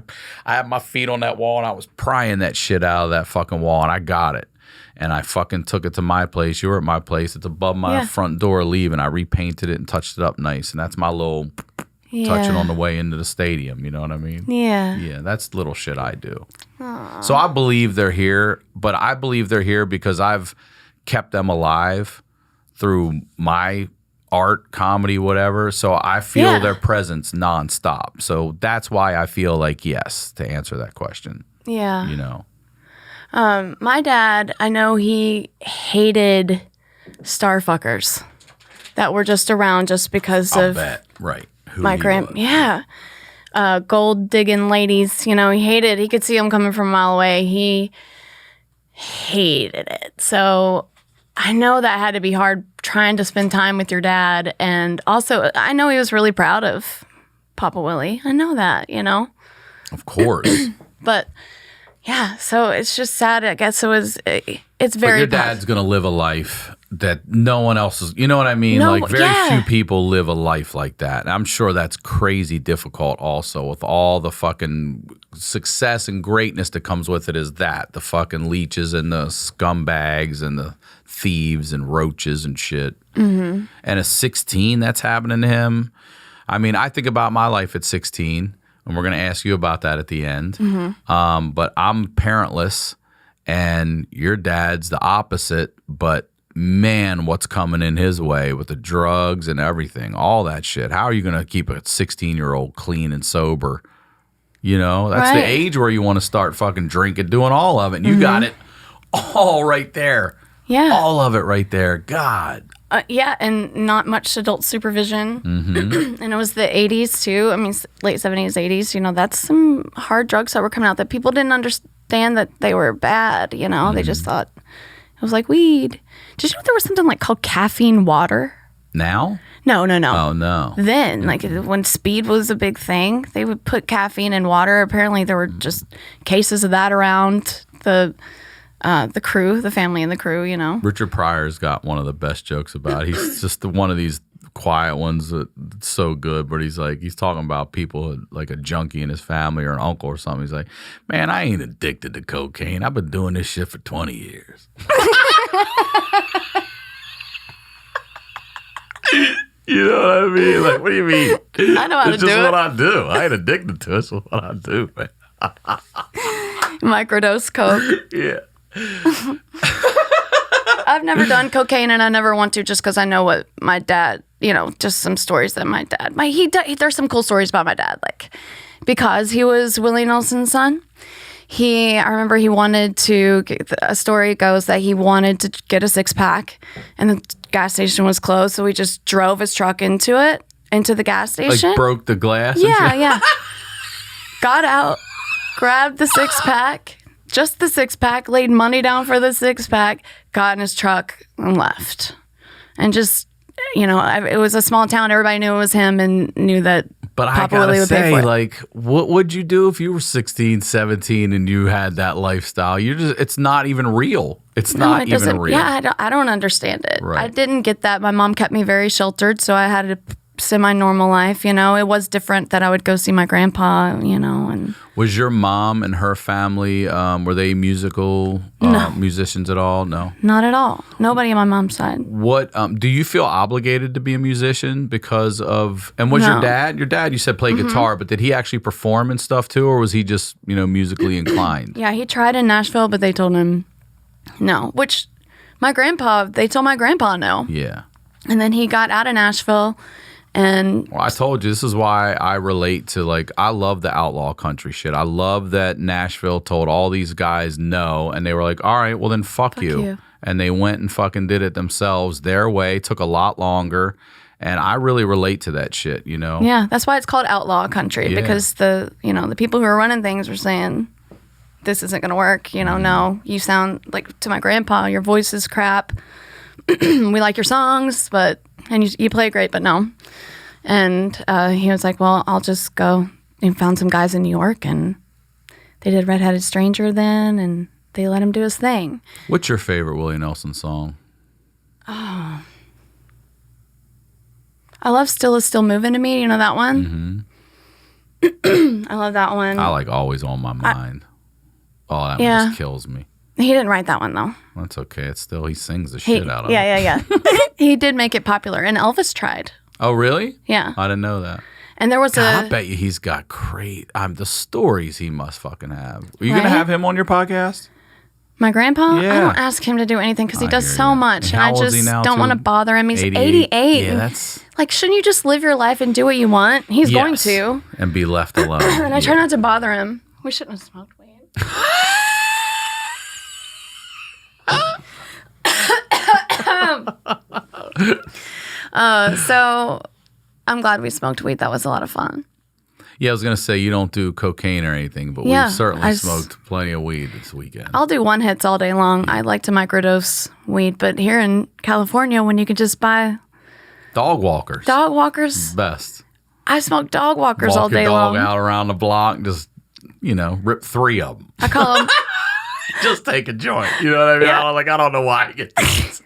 had my feet on that wall, and I was prying that shit out of that fucking wall, and I got it. And I fucking took it to my place. You were at my place. It's above my front door leaving. I repainted it and touched it up nice. And that's my little touching on the way into the stadium. You know what I mean? Yeah. Yeah, that's little shit I do. Aww. So I believe they're here, but I believe they're here because I've kept them alive through my art, comedy, whatever. So I feel their presence nonstop. So that's why I feel like yes, to answer that question. Yeah. You know? My dad, I know he hated starfuckers that were just around just because of right. Who my gold digging ladies. You know, he hated. He could see them coming from a mile away. He hated it. So I know that had to be hard trying to spend time with your dad, and also I know he was really proud of Papa Willie. I know that. You know, of course, but. Yeah, so it's just sad. I guess it's very. But your dad's gonna live a life that no one else is, you know what I mean? No, Like very yeah. few people live a life like that. And I'm sure that's crazy difficult also with all the fucking success and greatness that comes with it is that the fucking leeches and the scumbags and the thieves and roaches and shit. And at 16, that's happening to him. I mean, I think about my life at 16 and we're going to ask you about that at the end. But I'm parentless and your dad's the opposite, but man, what's coming in his way with the drugs and everything, all that shit. How are you going to keep a 16-year-old clean and sober? You know, that's the age where you want to start fucking drinking, doing all of it. And you got it all right there. Yeah. All of it right there. God. Yeah, and not much adult supervision. And it was the 80s too. I mean, late 70s, 80s. You know, that's some hard drugs that were coming out that people didn't understand that they were bad. You know, they just thought it was like weed. Did you know there was something like called caffeine water? Now? No. Oh, no. Then, like when speed was a big thing, they would put caffeine in water. Apparently, there were just cases of that around the crew, the family and the crew, you know. Richard Pryor's got one of the best jokes about it. He's just one of these quiet ones that's so good, but he's talking about people like a junkie in his family or an uncle or something. He's like, man, I ain't addicted to cocaine. I've been doing this shit for 20 years. You know what I mean? Like, what do you mean? I know how it's to do just it. what I do. I ain't addicted to it. It's what I do, man. Microdose coke. Yeah. I've never done cocaine and I never want to just because I know what my dad, you know, just some stories that my dad, there's some cool stories about my dad, like because he was Willie Nelson's son. I remember he wanted to, a story goes that he wanted to get a 6-pack and the gas station was closed. So he just drove his truck into the gas station. Like broke the glass? And shit? Yeah. Got out, grabbed the 6-pack, just the 6-pack, laid money down for the 6-pack, got in his truck and left. And just, you know, it was a small town. Everybody knew it was him and knew that But Papa I gotta Willie would pay for say, it. like, what would you do if you were 16, 17 and you had that lifestyle? It's not even real. It's not it even doesn't. real. Yeah, I don't understand it. Right. I didn't get that. My mom kept me very sheltered, so I had a semi-normal life, you know. It was different that I would go see my grandpa, you know. And Was your mom and her family, were they musicians at all? No. not at all. Nobody on my mom's side. What do you feel obligated to be a musician because of? And was No. your dad? Your dad, you said played guitar, but did he actually perform and stuff too, or was he just musically inclined? Yeah, he tried in Nashville, but they told him no. Which they told my grandpa no. Yeah. And then he got out of Nashville, and Well, I told you, this is why I relate to, like, I love the outlaw country shit. I love that Nashville told all these guys no, and they were like, all right, well then fuck you. And they went and fucking did it themselves their way, took a lot longer, and I really relate to that shit, you know? yeah, that's why it's called outlaw country, Yeah. because the people who are running things were saying this isn't going to work. No, you sound like, to my grandpa, your voice is crap. We like your songs, and you play great, but no. And he was like, well, I'll just go, and found some guys in New York, and they did Red-Headed Stranger then, and they let him do his thing. What's your favorite Willie Nelson song? I love Still Is Still Moving to Me. You know that one? Mm-hmm. I love that one. I like Always on My Mind. That one Yeah. just kills me. He didn't write that one, though. That's okay. It's still, he sings the shit out of it. Yeah. He did make it popular, and Elvis tried. Oh, really? Yeah. I didn't know that. And there was God, I bet you he's got great. The stories he must fucking have. Are you gonna Right? have him on your podcast? my grandpa. Yeah. I don't ask him to do anything because he I does hear so ya. much, And and how I old is he just now, don't too? want to bother him. He's 88. Yeah, that's Like, shouldn't you just live your life and do what you want? He's going yes. to. And be left alone. And I try not to bother him. We shouldn't have smoked weed. So I'm glad we smoked weed. That was a lot of fun. Yeah, I was gonna say you don't do cocaine or anything, but Yeah, we've certainly I smoked plenty of weed this weekend. I'll do one hits all day long. I like to microdose weed, but here in California, when you can just buy Dog walkers. dog walkers, Best. I smoke dog walkers all Walk your day dog long. out around the block, just rip 3 of them. I call them just take a joint. You know what I mean? Yeah. I don't know why I get these.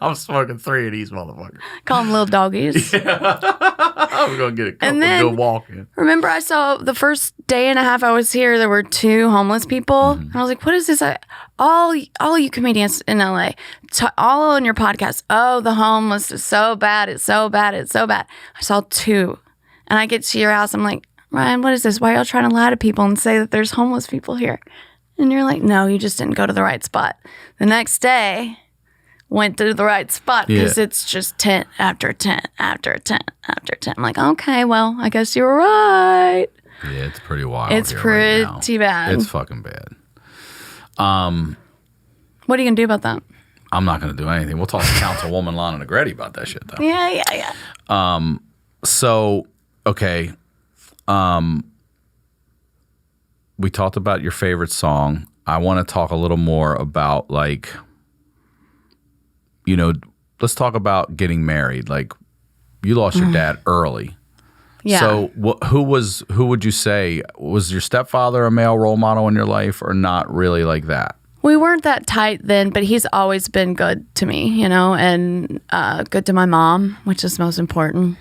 I'm smoking 3 of these motherfuckers. Call them little doggies. I'm going to get a couple And then- and go walking. Remember, I saw the first day and a half I was here, there were 2 homeless people. And I was like, what is this? All you comedians in LA, all on your podcast, oh, the homeless is so bad. It's so bad. It's so bad. I saw 2. And I get to your house. I'm like, Ryan, what is this? Why are y'all trying to lie to people and say that there's homeless people here? And you're like, no, you just didn't go to the right spot. The next day, went to the right spot because it's just tent after tent after tent after tent. I'm like, okay, well, I guess you were right. Yeah, it's pretty wild. It's here pretty right now. bad. It's fucking bad. What are you going to do about that? I'm not going to do anything. We'll talk to Councilwoman Lana Negretti about that shit, though. Yeah. So, okay. We talked about your favorite song. I want to talk a little more about, like, you know, let's talk about getting married. Like, you lost your dad early. Yeah. So who would you say, was your stepfather a male role model in your life, or not really like that? We weren't that tight then, but he's always been good to me, you know, and good to my mom, which is most important,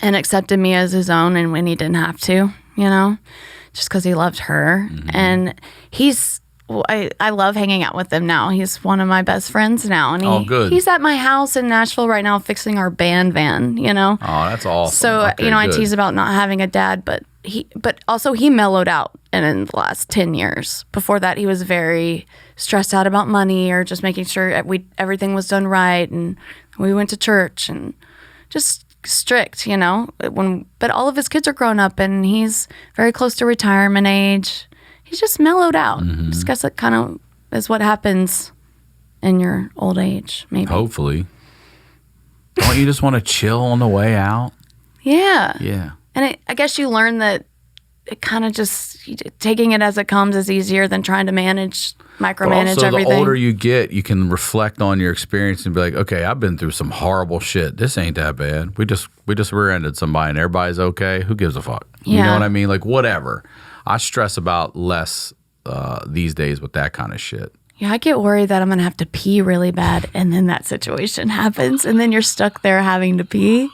and accepted me as his own, and when he didn't have to, you know, just because he loved her. And I love hanging out with him now. He's one of my best friends now, and good. He's at my house in Nashville right now fixing our band van, you know. Oh, that's awesome. So Okay, you know, I good. tease about not having a dad, but also he mellowed out in the last 10 years. Before that, he was very stressed out about money or just making sure everything was done right, and we went to church and just strict, you know. But all of his kids are grown up, and he's very close to retirement age. He's just mellowed out. Just guess that kind of is what happens in your old age, maybe. Hopefully. Don't you just want to chill on the way out? Yeah. Yeah. And I guess you learn that it kind of just taking it as it comes is easier than trying to micromanage also, everything. the older you get, you can reflect on your experience and be like, okay, I've been through some horrible shit. This ain't that bad. We just rear-ended somebody and everybody's okay. Who gives a fuck? You know Yeah. what I mean? Like, whatever. I stress about less these days with that kind of shit. Yeah, I get worried that I'm going to have to pee really bad, and then that situation happens, and then you're stuck there having to pee.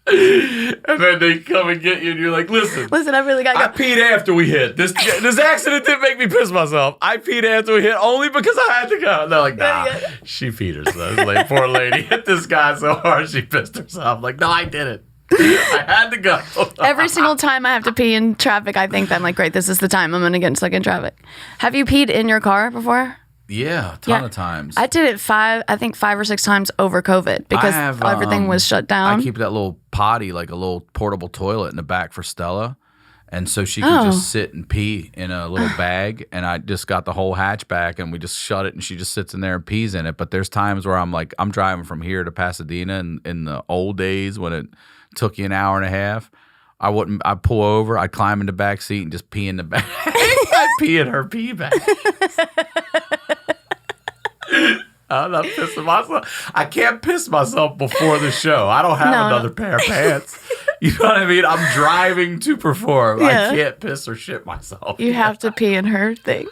And then they come and get you and you're like, listen, I really got to I go. peed after we hit. This accident didn't make me piss myself. I peed after we hit only because I had to go. And they're like, nah, she peed herself. Like, poor lady hit this guy so hard she pissed herself. I'm like, no, I didn't. I had to go. Every single time I have to pee in traffic, I think that I'm like, great, this is the time I'm going to get stuck in traffic. Have you peed in your car before? Yeah, a ton of times. I did it 5 or 6 times over COVID because everything was shut down. I keep that little potty, like a little portable toilet in the back for Stella. And so she can just sit and pee in a little bag. And I just got the whole hatchback and we just shut it and she just sits in there and pees in it. But there's times where I'm like, I'm driving from here to Pasadena and in the old days when it took you an hour and a half. I'd pull over, I'd climb in the back seat and just pee in the bag. I'd pee in her pee bag. I'm not pissing myself. I can't piss myself before the show. I don't have another pair of pants. You know what I mean? I'm driving to perform. Yeah. I can't piss or shit myself. You have to pee in her thing.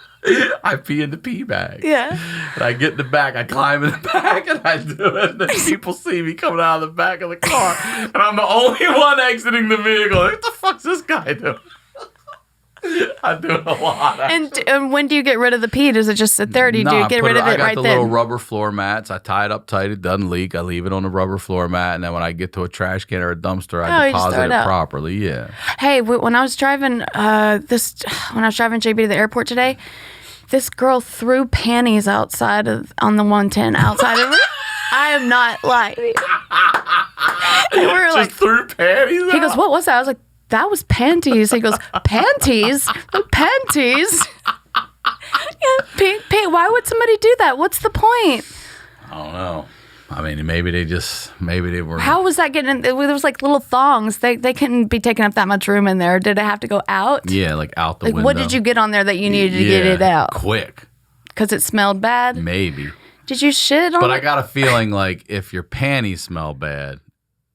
I pee in the pee bag. Yeah. And I get in the back, I climb in the back, and I do it. And then people see me coming out of the back of the car. And I'm the only one exiting the vehicle. What the fuck's this guy doing? I do it a lot. And when do you get rid of the pee? Does it just sit there? Or do you get rid of it right I got the then? little rubber floor mats. I tie it up tight. It doesn't leak. I leave it on the rubber floor mat. And then when I get to a trash can or a dumpster, I you just throw deposit it it out. properly. Yeah. Hey, when I was driving JB to the airport today, this girl threw panties on the 110 outside of her. I am not lying. And we were Just like, threw panties he goes, what was that? I was like, that was panties. He goes, panties? Panties? Yeah, why would somebody do that? What's the point? I don't know. I mean, maybe they were. How was that getting in? There was like little thongs. They couldn't be taking up that much room in there. Did it have to go out? Yeah, like out the window. What did you get on there that you needed to get it out? Quick. Because it smelled bad? Maybe. Did you shit on But it? I got a feeling like if your panties smell bad,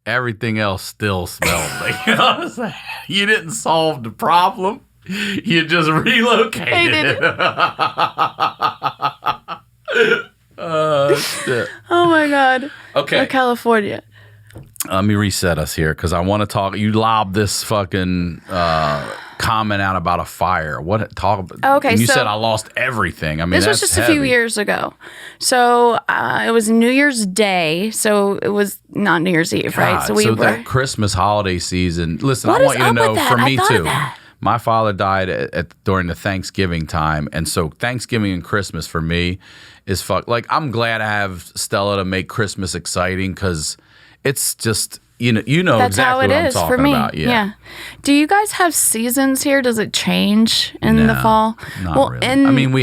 everything else still smells like, you know what I'm saying? You didn't solve the problem. You just relocated. Shit. Oh my God. Okay. California. Let me reset us here because I want to talk. You lobbed this fucking comment out about a fire. What talk about? Okay, and you so said I lost everything. I mean, this was that's just a few heavy. years ago. So it was New Year's Day. So it was not New Year's Eve, right? God, So we were. that Christmas holiday season. Listen, What I is want you to up with know that? for I me thought of too. that. My father died during the Thanksgiving time, and so Thanksgiving and Christmas for me is fuck. Like I'm glad I have Stella to make Christmas exciting because it's just you know That's how exactly it what I'm is talking for me. about. Yeah. Do you guys have seasons here? Does it change in the No, fall? Not really. I mean,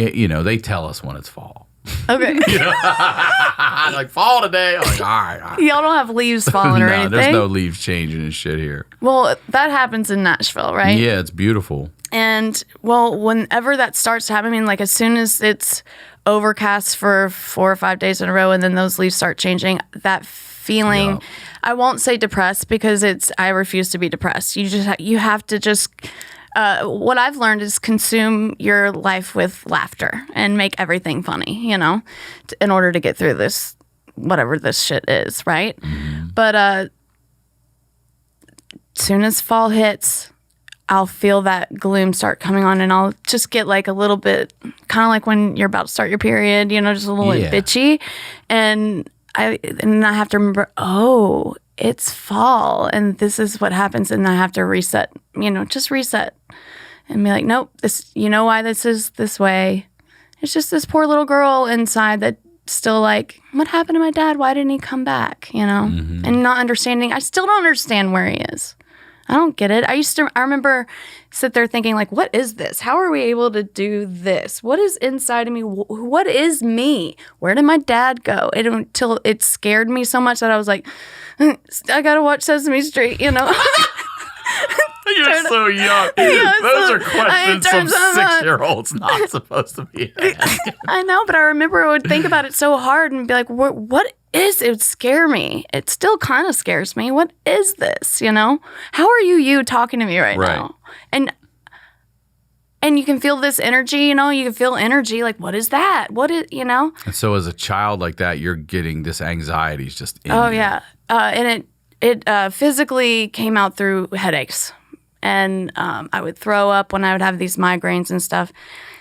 they tell us when it's fall. Okay. Like fall today. I'm like, all right. Y'all don't have leaves falling or No, anything? there's no leaves changing and shit here. Well, that happens in Nashville, right? Yeah, it's beautiful. And well, whenever that starts to happen, I mean, like as soon as it's overcast for 4 or 5 days in a row and then those leaves start changing, that feeling, Yeah. I won't say depressed because I refuse to be depressed. You have to just, what I've learned is consume your life with laughter and make everything funny, in order to get through this, whatever this shit is, right? Mm-hmm. But as soon as fall hits, I'll feel that gloom start coming on and I'll just get like a little bit, kind of like when you're about to start your period, just a little bit bitchy. And I have to remember, oh, it's fall and this is what happens. And I have to reset, just reset and be like, nope, why this is this way. It's just this poor little girl inside that still like, what happened to my dad? Why didn't he come back? Mm-hmm. And not understanding. I still don't understand where he is. I don't get it. I remember sit there thinking like, what is this? How are we able to do this? What is inside of me? What is me? Where did my dad go? Until it scared me so much that I was like, I got to watch Sesame Street, You're so young. Those are questions some 6-year-old's not supposed to be asking. I know, but I remember I would think about it so hard and be like, what is it? Would scare me. It still kind of scares me. What is this, How are you talking to me right now? And you can feel this energy, you can feel energy. Like, what is that? What is, And so as a child like that, you're getting this anxiety is just in you. Yeah. And it physically came out through headaches. And I would throw up when I would have these migraines and stuff.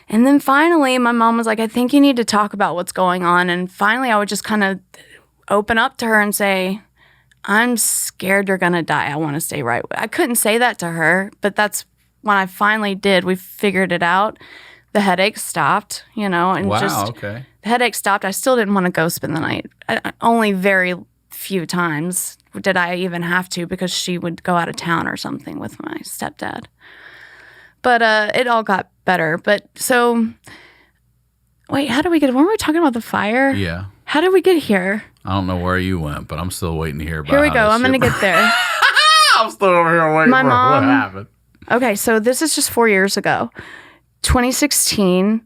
And then finally, my mom was like, I think you need to talk about what's going on. And finally, I would just kind of open up to her and say, I'm scared you're going to die. I want to stay right. I couldn't say that to her, but that's when I finally did. We figured it out. The headaches stopped, and okay. The headache stopped. I still didn't want to go spend the night. Only very few times did I even have to because she would go out of town or something with my stepdad. But it all got better. But so, wait, how did we get? When were we talking about the fire? Yeah. How did we get here? I don't know where you went, but I'm still waiting to hear about. Here we go. I'm going to get there. I'm still over here waiting My for mom- what happened. Okay, so this is just 4 years ago, 2016,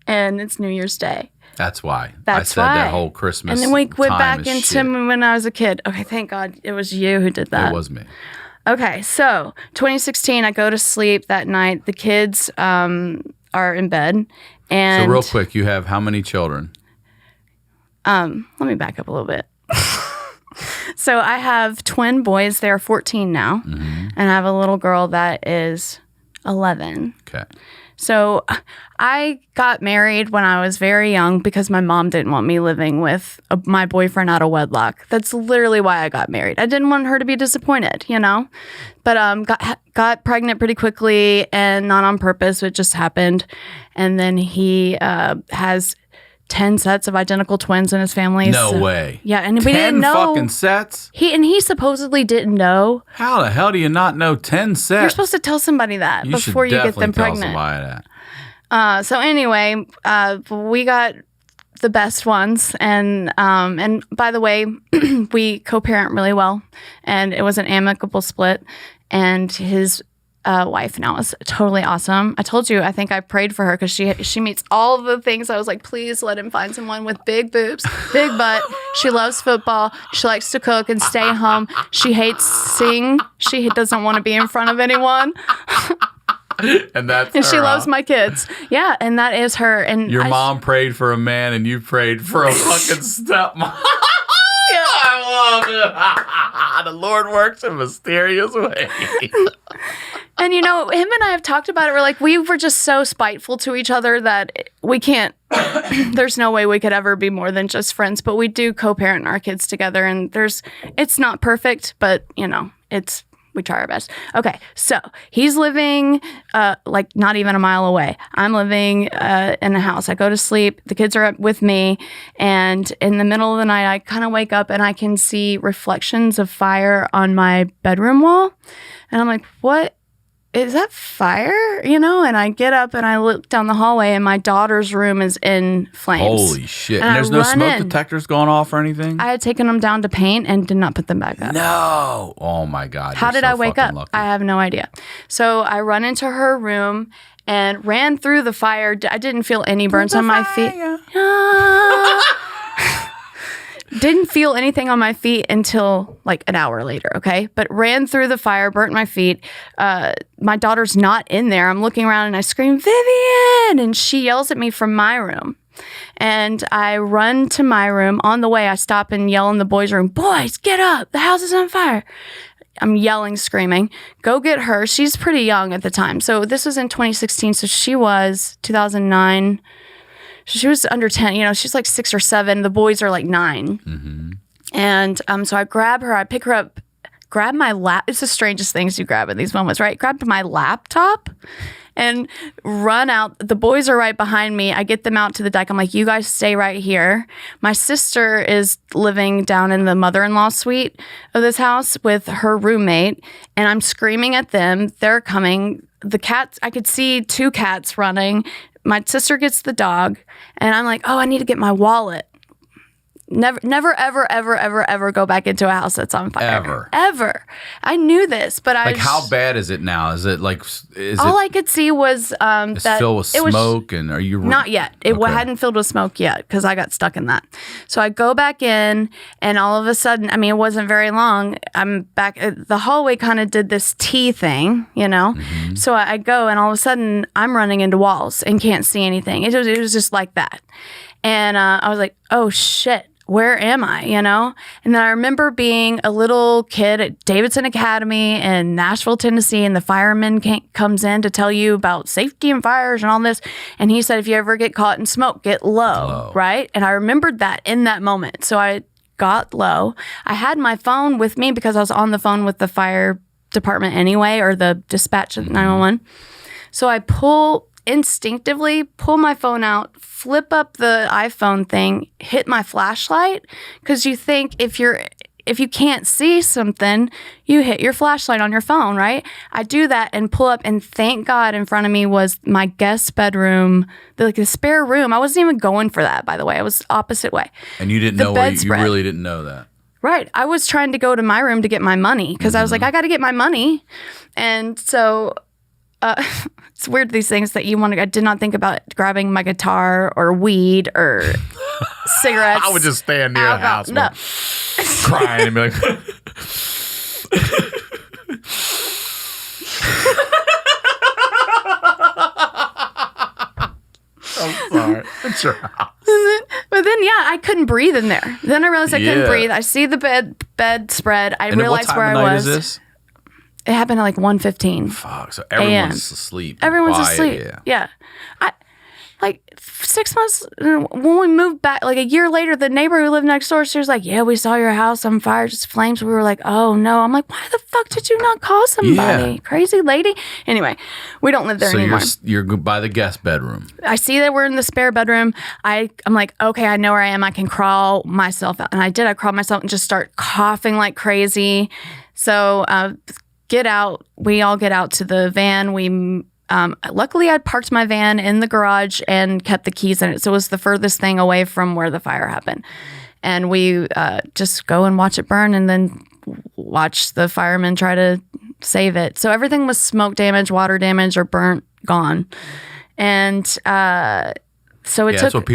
and it's New Year's Day. That's why. That's I said why. that whole Christmas. And then we went time back is into shit. when I was a kid. Okay, thank God it was you who did that. It was me. Okay, so 2016, I go to sleep that night. The kids are in bed, and So real quick, you have how many children? let me back up a little bit. So I have twin boys. They're 14 now, and I have a little girl that is 11. Okay. So I got married when I was very young because my mom didn't want me living with my boyfriend out of wedlock. That's literally why I got married. I didn't want her to be disappointed, But got pregnant pretty quickly and not on purpose. It just happened. And then he has 10 sets of identical twins in his family. No way. Yeah, and we 10 didn't know. fucking sets? He supposedly didn't know. How the hell do you not know 10 sets? You're supposed to tell somebody that before you get them tell pregnant. somebody that. So anyway, we got the best ones, and by the way, we co-parent really well, and it was an amicable split. And his wife now is totally awesome. I told you, I think I prayed for her because she meets all of the things. I was like, please let him find someone with big boobs, big butt. She loves football. She likes to cook and stay home. She hates sing. She doesn't want to be in front of anyone. And that's and her, she loves my kids. Yeah, and that is her. And your mom prayed for a man, and you prayed for a fucking stepmom. Yeah, I love it. The Lord works in mysterious ways. And him and I have talked about it. We're like, we were just so spiteful to each other that we can't. There's no way we could ever be more than just friends. But we do co-parent our kids together, and it's not perfect, but we try our best. Okay, so he's living not even a mile away. I'm living in a house. I go to sleep. The kids are up with me. And in the middle of the night, I kind of wake up and I can see reflections of fire on my bedroom wall. And I'm like, what? Is that fire? And I get up and I look down the hallway and my daughter's room is in flames. Holy shit. And there's no smoke detectors going off or anything? I had taken them down to paint and did not put them back up. No. Oh my God. How did I wake up? Lucky. I have no idea. So I run into her room and ran through the fire. I didn't feel any burns on my feet. Didn't feel anything on my feet until like an hour later, okay? But ran through the fire, burnt my feet. My daughter's not in there. I'm looking around and I scream, Vivian! And she yells at me from my room. And I run to my room. On the way, I stop and yell in the boys' room, boys, get up! The house is on fire! I'm yelling, screaming. Go get her. She's pretty young at the time. So this was in 2016, so she was 2009. She was under 10, she's like 6 or 7. The boys are like 9. Mm-hmm. And so I grab her, I pick her up, grab my lap. It's the strangest things you grab in these moments, right? Grab my laptop and run out. The boys are right behind me. I get them out to the deck. I'm like, you guys stay right here. My sister is living down in the mother-in-law suite of this house with her roommate. And I'm screaming at them. They're coming. The cats, I could see 2 cats running. My sister gets the dog, and I'm like, oh, I need to get my wallet. Never, ever, ever, ever, ever go back into a house that's on fire. Ever. I knew this, but how bad is it now? Is it like, all I could see was that filled with smoke, and are you not yet? It hadn't filled with smoke yet because I got stuck in that. So I go back in, and all of a sudden, it wasn't very long. I'm back. The hallway kind of did this T thing, Mm-hmm. So I go, and all of a sudden, I'm running into walls and can't see anything. It was just like that, and I was like, oh shit. Where am I, And then I remember being a little kid at Davidson Academy in Nashville, Tennessee, and the fireman comes in to tell you about safety and fires and all this. And he said, if you ever get caught in smoke, get low, right? And I remembered that in that moment. So I got low. I had my phone with me because I was on the phone with the fire department anyway, or the dispatch at 911. So I instinctively pull my phone out, flip up the iPhone thing, hit my flashlight, because you think if you can't see something, you hit your flashlight on your phone, right? I do that and pull up, and thank God in front of me was my guest bedroom, the spare room. I wasn't even going for that, by the way. I was opposite way. And you didn't know where you really didn't know that. Right. I was trying to go to my room to get my money because I was like, I got to get my money. And so it's weird, these things that you want to. I did not think about grabbing my guitar or weed or cigarettes. I would just stand near the house, crying and be like, I'm sorry. It's your house. But then, I couldn't breathe in there. Then I realized I couldn't breathe. I see the bed spread. I realized where I was. What time of night is this? It happened at like 1:15. Fuck. So everyone's asleep. Everyone's asleep. Yeah. Like 6 months, when we moved back, like a year later, the neighbor who lived next door, she was like, yeah, we saw your house on fire, just flames. We were like, oh no. I'm like, why the fuck did you not call somebody? Yeah. Crazy lady. Anyway, we don't live there anymore. So you're by the guest bedroom. I see that we're in the spare bedroom. I'm like, okay, I know where I am. I can crawl myself out. And I did. I crawled myself and just start coughing like crazy. So get out. We all get out to the van. Luckily, I'd parked my van in the garage and kept the keys in it. So it was the furthest thing away from where the fire happened. And we just go and watch it burn and then watch the firemen try to save it. So everything was smoke damage, water damage, or burnt, gone. And so it took... That's what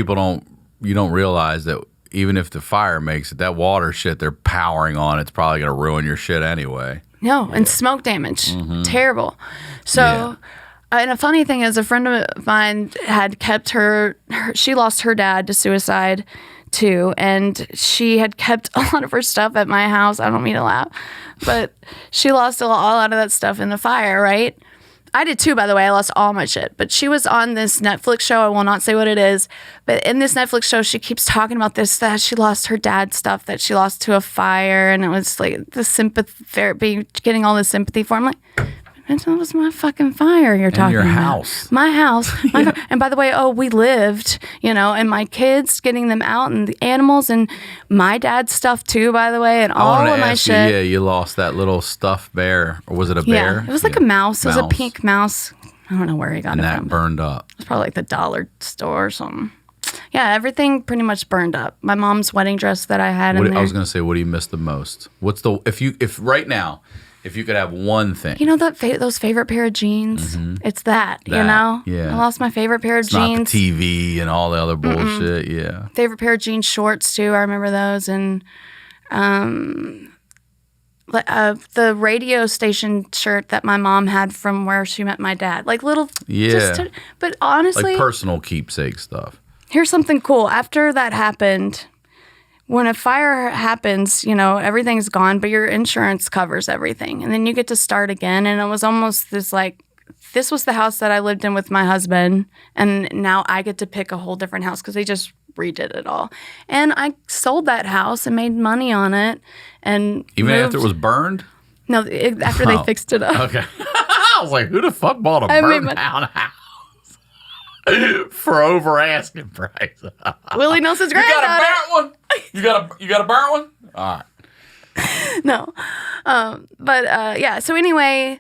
you don't realize, that even if the fire makes it, that water shit they're powering on, it's probably going to ruin your shit anyway. No, and smoke damage. Terrible. So... And a funny thing is, a friend of mine had kept she lost her dad to suicide too, and she had kept a lot of her stuff at my house. I don't mean to laugh, but she lost all out of that stuff in the fire, right? I did too, by the way. I lost all my shit. But she was on this Netflix show. I will not say what it is. But in this Netflix show, she keeps talking about this, that she lost her dad's stuff, that she lost to a fire. And it was like the sympathy, getting all this sympathy for. I'm like... And it was my fucking fire you're talking about. Your house. My house. And by the way, we lived, and my kids, getting them out, and the animals, and my dad's stuff too, by the way, and all of my shit. Yeah, you lost that little stuffed bear. Or was it a bear? Yeah, it was like a mouse. It was a pink mouse. I don't know where he got it from. And that burned up. It was probably like the dollar store or something. Yeah, everything pretty much burned up. My mom's wedding dress that I had in there. I was going to say, what do you miss the most? If right now... If you could have one thing. Those favorite pair of jeans? It's that, Yeah. I lost my favorite pair of jeans. Not the TV and all the other bullshit, yeah. Favorite pair of jeans shorts, too. I remember those. And the radio station shirt that my mom had from where she met my dad. Like little... Yeah. But honestly... Like personal keepsake stuff. Here's something cool. After that happened... When a fire happens, everything's gone, but your insurance covers everything. And then you get to start again. And it was almost this was the house that I lived in with my husband. And now I get to pick a whole different house because they just redid it all. And I sold that house and made money on it. And even after it was burned? No, after they fixed it up. Okay. I was like, who the fuck bought a burned down house? For over asking price. Willie Nelson's granddaughter. You got a burnt one? You got a burnt one? All right. No. Yeah. So anyway,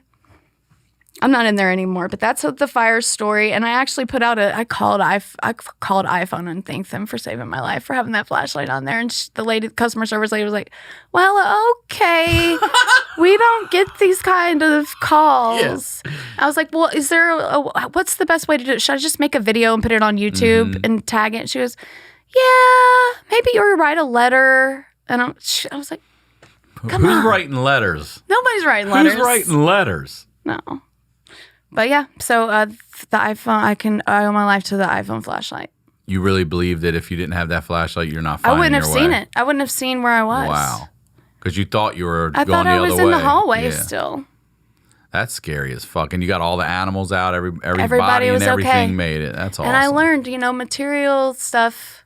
I'm not in there anymore, but that's the fire story. And I actually put out I called iPhone and thanked them for saving my life, for having that flashlight on there. And the customer service lady was like, well, okay. We don't get these kind of calls. Yeah. I was like, well, is there what's the best way to do it? Should I just make a video and put it on YouTube and tag it? And she goes, yeah, maybe you write a letter. And I was like, come on. Who's writing letters? Nobody's writing letters. Who's writing letters? No. But yeah, so the iPhone, I owe my life to the iPhone flashlight. You really believe that if you didn't have that flashlight, you're not finding your way? I wouldn't have seen it. I wouldn't have seen where I was. Wow. Because you thought you were going the other way. I thought I was in the hallway still. That's scary as fuck. And you got all the animals out, everybody was and everything okay. made it. That's awesome. And I learned, material stuff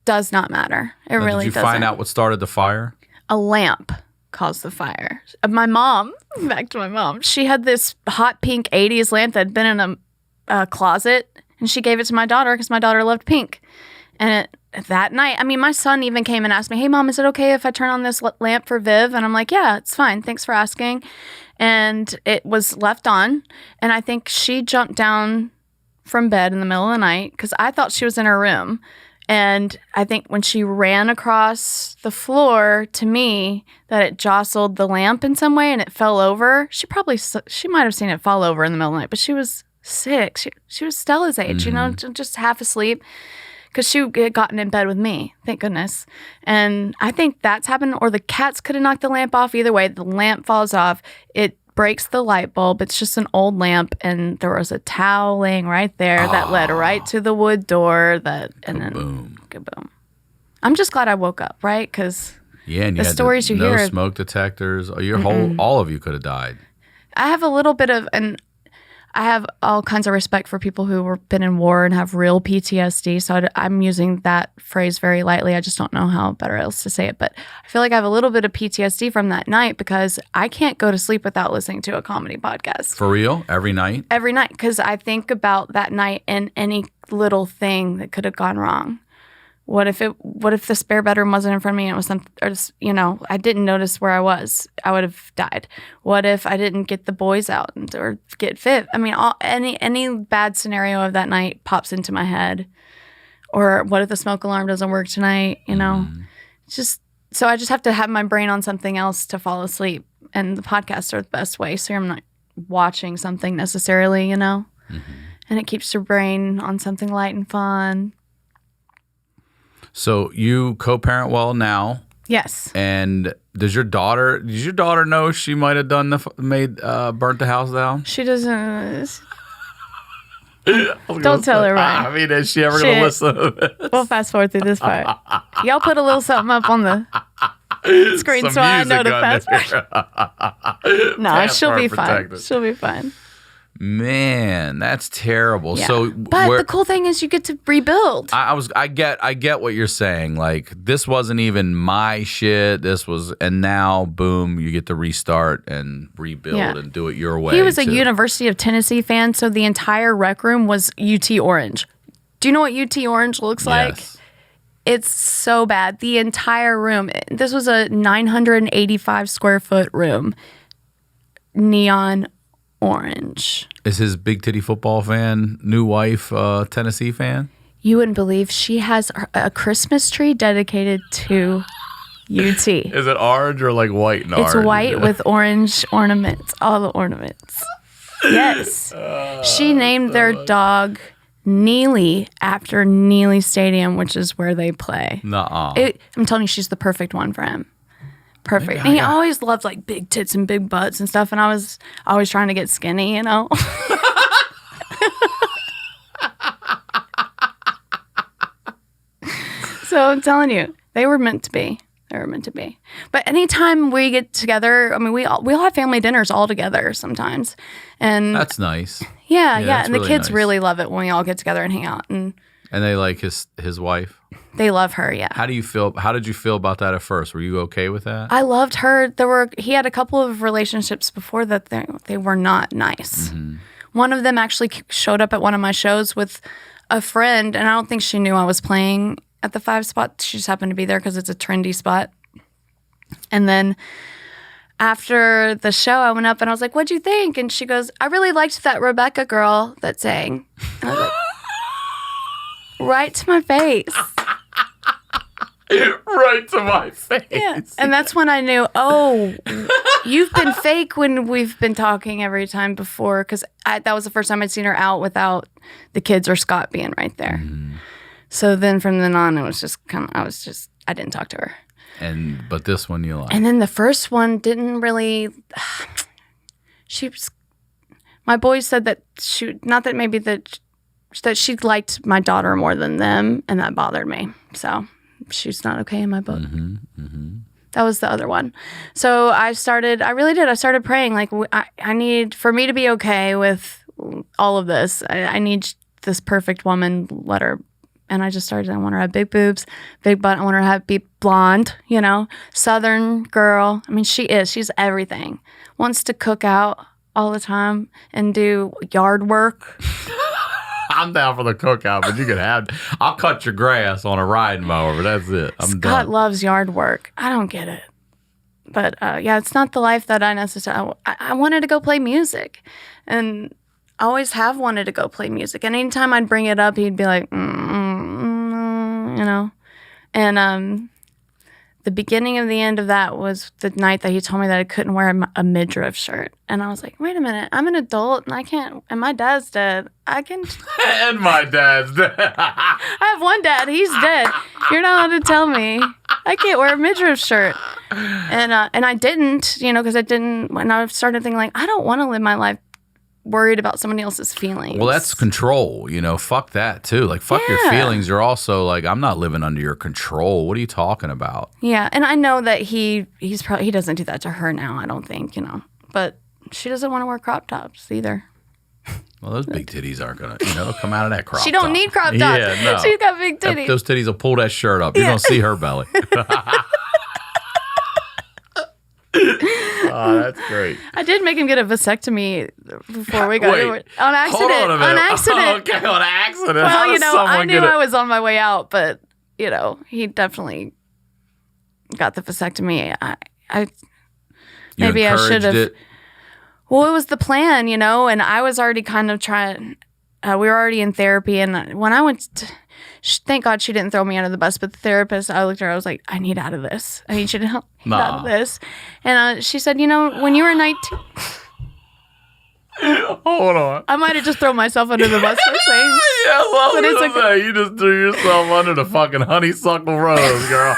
does not matter. It really doesn't. Did you find out what started the fire? A lamp caused the fire. My mom, back to my mom, she had this hot pink 80s lamp that had been in a closet, and she gave it to my daughter because my daughter loved pink. And that night, my son even came and asked me, hey, Mom, is it okay if I turn on this lamp for Viv? And I'm like, yeah, it's fine. Thanks for asking. And it was left on, and I think she jumped down from bed in the middle of the night because I thought she was in her room. And I think when she ran across the floor to me, that it jostled the lamp in some way and it fell over. She might have seen it fall over in the middle of the night, but she was sick. She was Stella's age, just half asleep because she had gotten in bed with me. Thank goodness. And I think that's happened, or the cats could have knocked the lamp off. Either way, the lamp falls off. It breaks the light bulb. It's just an old lamp, and there was a towel laying right there that led right to the wood door. Kaboom. I'm just glad I woke up, right? Because and the stories you hear, no smoke detectors. All of you could have died. I have a little bit of, and I have all kinds of respect for people who have been in war and have real PTSD. So I'm using that phrase very lightly. I just don't know how better else to say it. But I feel like I have a little bit of PTSD from that night because I can't go to sleep without listening to a comedy podcast. For real? Every night? Every night. Because I think about that night and any little thing that could have gone wrong. What if the spare bedroom wasn't in front of me and it was something, or I didn't notice where I was? I would have died. What if I didn't get the boys out or get fit? Any bad scenario of that night pops into my head. Or what if the smoke alarm doesn't work tonight? So I just have to have my brain on something else to fall asleep. and the podcasts are the best way. So I'm not watching something necessarily, you know, and it keeps your brain on something light and fun. So you co-parent well now. Yes. And does your daughter know she might have done burnt the house down? She doesn't. Don't tell her, Ryan. I mean, is she ever going to listen? We'll fast forward through this part. Y'all put a little something up on the screen Some so I know to music fast forward. No, she'll be fine. protected. She'll be fine. Man, that's terrible. Yeah. So, but the cool thing is you get to rebuild. I get what you're saying. Like, this wasn't even my shit. This was, and now, boom, you get to restart and rebuild and do it your way. He was a University of Tennessee fan, so the entire rec room was UT Orange. Do you know what UT Orange looks like? Yes. It's so bad. The entire room. This was a 985 square foot room. Neon orange. Is his big titty football fan, new wife, Tennessee fan? You wouldn't believe she has a Christmas tree dedicated to UT. Is it orange or like white and orange? It's white with orange ornaments, all the ornaments. Yes. She named their dog Neely after Neely Stadium, which is where they play. Nuh-uh. I'm telling you, she's the perfect one for him. Perfect. And he always loved like big tits and big butts and stuff. And I was always trying to get skinny, you know? So I'm telling you, they were meant to be. They were meant to be. But anytime we get together, I mean, we all have family dinners all together sometimes. And that's nice. Yeah. That's And the really kids nice. really love it when we all get together and hang out. And they like his wife? they love her, yeah. How did you feel about that at first? Were you okay with that? I loved her. He had a couple of relationships before that they were not nice. Mm-hmm. One of them actually showed up at one of my shows with a friend, and I don't think she knew I was playing at the 5 spot. She just happened to be there because it's a trendy spot. And then after the show, I went up and I was like, "What'd you think?" And she goes, "I really liked that Rebecca girl that sang." And I was like, right to my face. Right to my face. Yeah. And that's when I knew, oh, you've been fake when we've been talking every time before, because that was the first time I'd seen her out without the kids or Scott being right there. So then from then on, it was just I didn't talk to her. But this one you like. And then the first one didn't really, my boys said that that she liked my daughter more than them, and that bothered me. So she's not okay in my book. That was the other one. So I started praying, like, I need, for me to be okay with all of this, I need this perfect woman, let her, and I just started, I want her to have big boobs, big butt, I want her to be blonde, you know, Southern girl. I mean, she's everything. Wants to cook out all the time and do yard work. I'm down for the cookout, but I'll cut your grass on a riding mower, but that's it. I'm done. Scott loves yard work. I don't get it. But yeah, it's not the life that I necessarily, I wanted to go play music, and I always have wanted to go play music. And anytime I'd bring it up, he'd be like, you know, and the beginning of the end of that was the night that he told me that I couldn't wear a midriff shirt. And I was like, wait a minute, I'm an adult and I can't, and my dad's dead. I can. And my dad's dead. I have one dad, he's dead. You're not allowed to tell me I can't wear a midriff shirt. And I didn't, you know, because I didn't, and I started thinking, like, I don't want to live my life worried about somebody else's feelings. Well, that's control, you know, fuck that too. Like, fuck your feelings. You're also like, I'm not living under your control. What are you talking about? Yeah, and I know that he doesn't do that to her now, I don't think, you know, but she doesn't want to wear crop tops either. Well, those big titties aren't going to, you know, come out of that crop She don't top. need crop tops. Yeah, no. She's got big titties. Those titties will pull that shirt up. You're going to see her belly. Oh, that's great. I did make him get a vasectomy before we got here. On accident. Hold on a minute. On accidident. Okay, on accident. Well, How you does know, someone I knew get I was on my way out, but, you know, he definitely got the vasectomy. Maybe I should have. Well, it was the plan, you know, and I was already kind of trying. We were already in therapy, and when I went, thank God she didn't throw me under the bus. But the therapist, I looked at her, I was like, I need out of this. I need you to help me out of this. And she said, when you were 19. Hold on. I might have just thrown myself under the bus for saying. Yeah, well, you just threw yourself under the fucking honeysuckle rose, girl.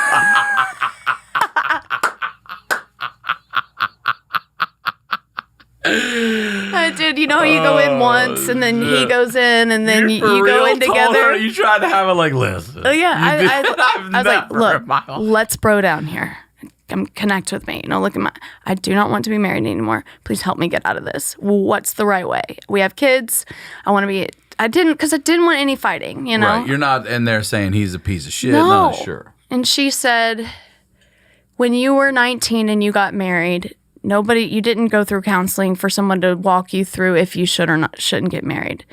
I did. You go in once, and then he goes in, and then you go in together. You tried to have it like, listen. Oh, yeah. I was like, look, let's bro down here. Connect with me. Look at I do not want to be married anymore. Please help me get out of this. What's the right way? We have kids. I didn't want any fighting, Right. You're not in there saying he's a piece of shit. No. Sure. And she said, when you were 19 and you got married, you didn't go through counseling for someone to walk you through if you should or shouldn't get married.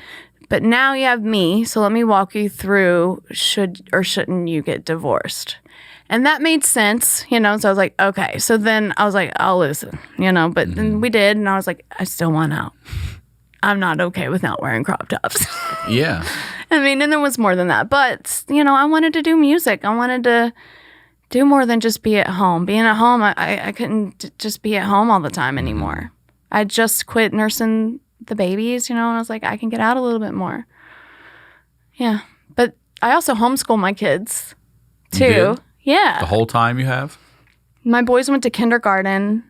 But now you have me, so let me walk you through should or shouldn't you get divorced. And that made sense, So I was like, okay. So then I was like, I'll listen, But then we did, and I was like, I still want out. I'm not okay with not wearing crop tops. Yeah. And there was more than that. But, I wanted to do music. I wanted to do more than just be at home. Being at home, I couldn't just be at home all the time anymore. I just quit nursing the babies, and I was like, I can get out a little bit more. Yeah. But I also homeschool my kids, too. You did? Yeah. The whole time you have? My boys went to kindergarten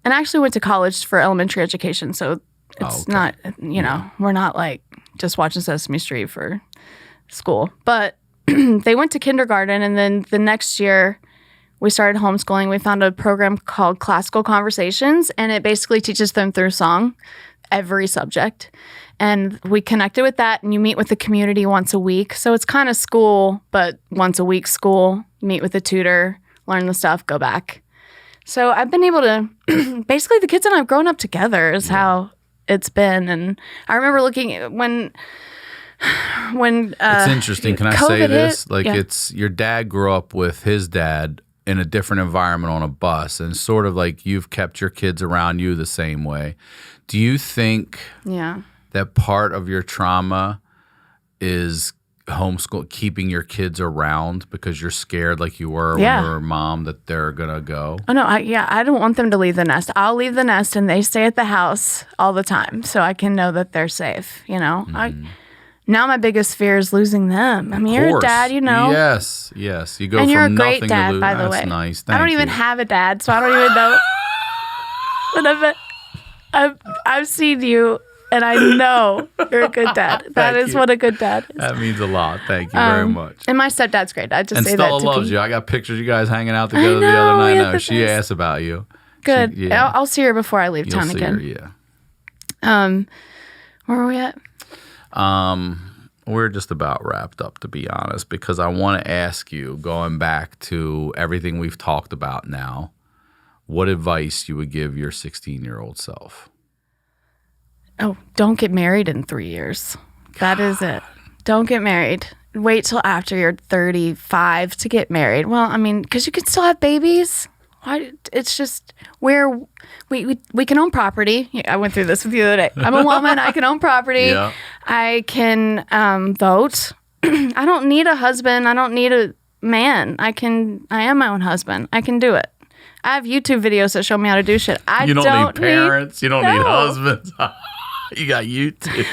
and I actually went to college for elementary education. So it's not, we're not like just watching Sesame Street for school. But they went to kindergarten, and then the next year we started homeschooling. We found a program called Classical Conversations, and it basically teaches them through song every subject. And we connected with that, and you meet with the community once a week. So it's kind of school, but once a week school, meet with the tutor, learn the stuff, go back. So I've been able to, basically the kids and I have grown up together is how it's been. And I remember looking at when it's interesting. Can I COVID say this? hit? Like it's your dad grew up with his dad in a different environment on a bus, and sort of like you've kept your kids around you the same way. Do you think that part of your trauma is homeschool, keeping your kids around because you're scared like you were when you were a mom that they're going to go? Oh, no. I don't want them to leave the nest. I'll leave the nest and they stay at the house all the time so I can know that they're safe, Now my biggest fear is losing them. You're a dad, Yes. You go and from you're a nothing great dad, to lose. by the way. That's nice. I don't even have a dad, so I don't even know. But I've seen you, and I know you're a good dad. That is what a good dad is. That means a lot. Thank you very much. And my stepdad's great. I just and say Stella that to loves me. you. I got pictures of you guys hanging out together I the know, other night. we No, had the she best. asked about you. Good. Yeah. I'll see her before I leave You'll town see again. her, yeah. Where are we at? We're just about wrapped up, to be honest, because I want to ask you, going back to everything we've talked about now, what advice you would give your 16-year-old self? Oh, don't get married in 3 years. That is it. Don't get married. Wait till after you're 35 to get married. Well, because you can still have babies. Why? It's just where we can own property. I went through this with you the other day. I'm a woman. I can own property. Yeah. I can vote. I don't need a husband. I don't need a man. I am my own husband. I can do it. I have YouTube videos that show me how to do shit. You don't need parents. You don't need husbands. You got YouTube.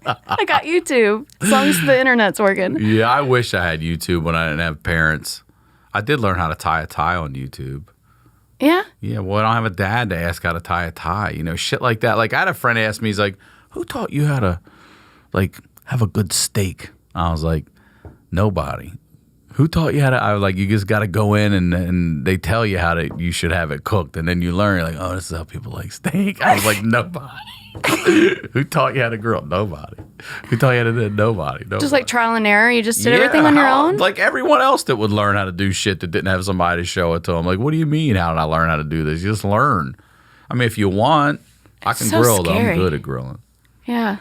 I got YouTube. As long as the internet's working. Yeah, I wish I had YouTube when I didn't have parents. I did learn how to tie a tie on YouTube. Yeah? Yeah, well, I don't have a dad to ask how to tie a tie. Shit like that. Like, I had a friend ask me, he's like, who taught you how to, have a good steak? I was like, nobody. Who taught you how to? I was like, you just got to go in and they tell you you should have it cooked. And then you learn, you're like, oh, this is how people like steak. I was like, nobody. Who taught you how to grill? Nobody. Who taught you how to do it? Nobody. Just like trial and error? You just did everything on your own? Like everyone else that would learn how to do shit that didn't have somebody to show it to them. Like, what do you mean, how did I learn how to do this? You just learn. If you want, I can grill, though. I'm good at grilling. Yeah.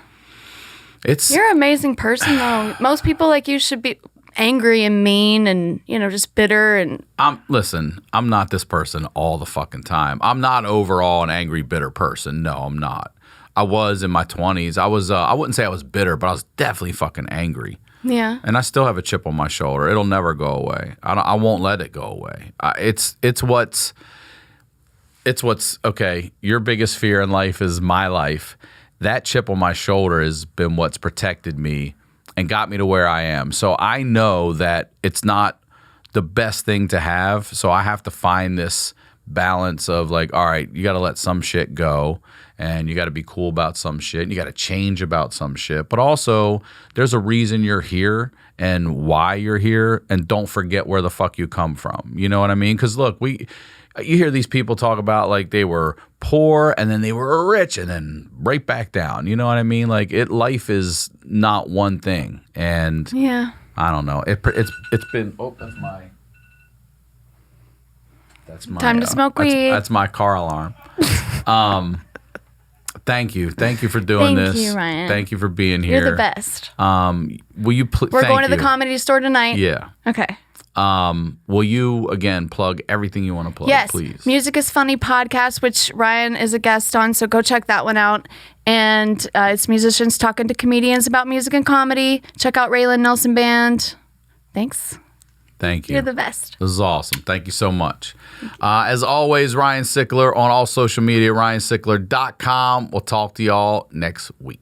You're an amazing person, though. Most people like you should be angry and mean and, just bitter. And listen, I'm not this person all the fucking time. I'm not overall an angry, bitter person. No, I'm not. I was in my 20s. I wouldn't say I was bitter, but I was definitely fucking angry. Yeah. And I still have a chip on my shoulder. It'll never go away. I won't let it go away. It's what's okay. Your biggest fear in life is my life. That chip on my shoulder has been what's protected me and got me to where I am. So I know that it's not the best thing to have. So I have to find this balance of like, all right, you got to let some shit go and you got to be cool about some shit and you got to change about some shit. But also there's a reason you're here and why you're here, and don't forget where the fuck you come from. You know what I mean? Because look, you hear these people talk about like they were poor and then they were rich and then right back down. You know what I mean? Like life is not one thing. And Yeah. I don't know. It's been, that's my Time to smoke weed. That's my car alarm. Thank you for doing this. Thank you, Ryan. Thank you for being here. You're the best. Will you please? We're going to the comedy store tonight. Yeah. Okay. Will you again plug everything you want to plug? Yes. Please. Music is Funny podcast, which Ryan is a guest on, so go check that one out. And it's musicians talking to comedians about music and comedy. Check out Raelyn Nelson Band. Thanks. Thank you. You're the best. This is awesome. Thank you so much. As always, Ryan Sickler on all social media, RyanSickler.com. We'll talk to y'all next week.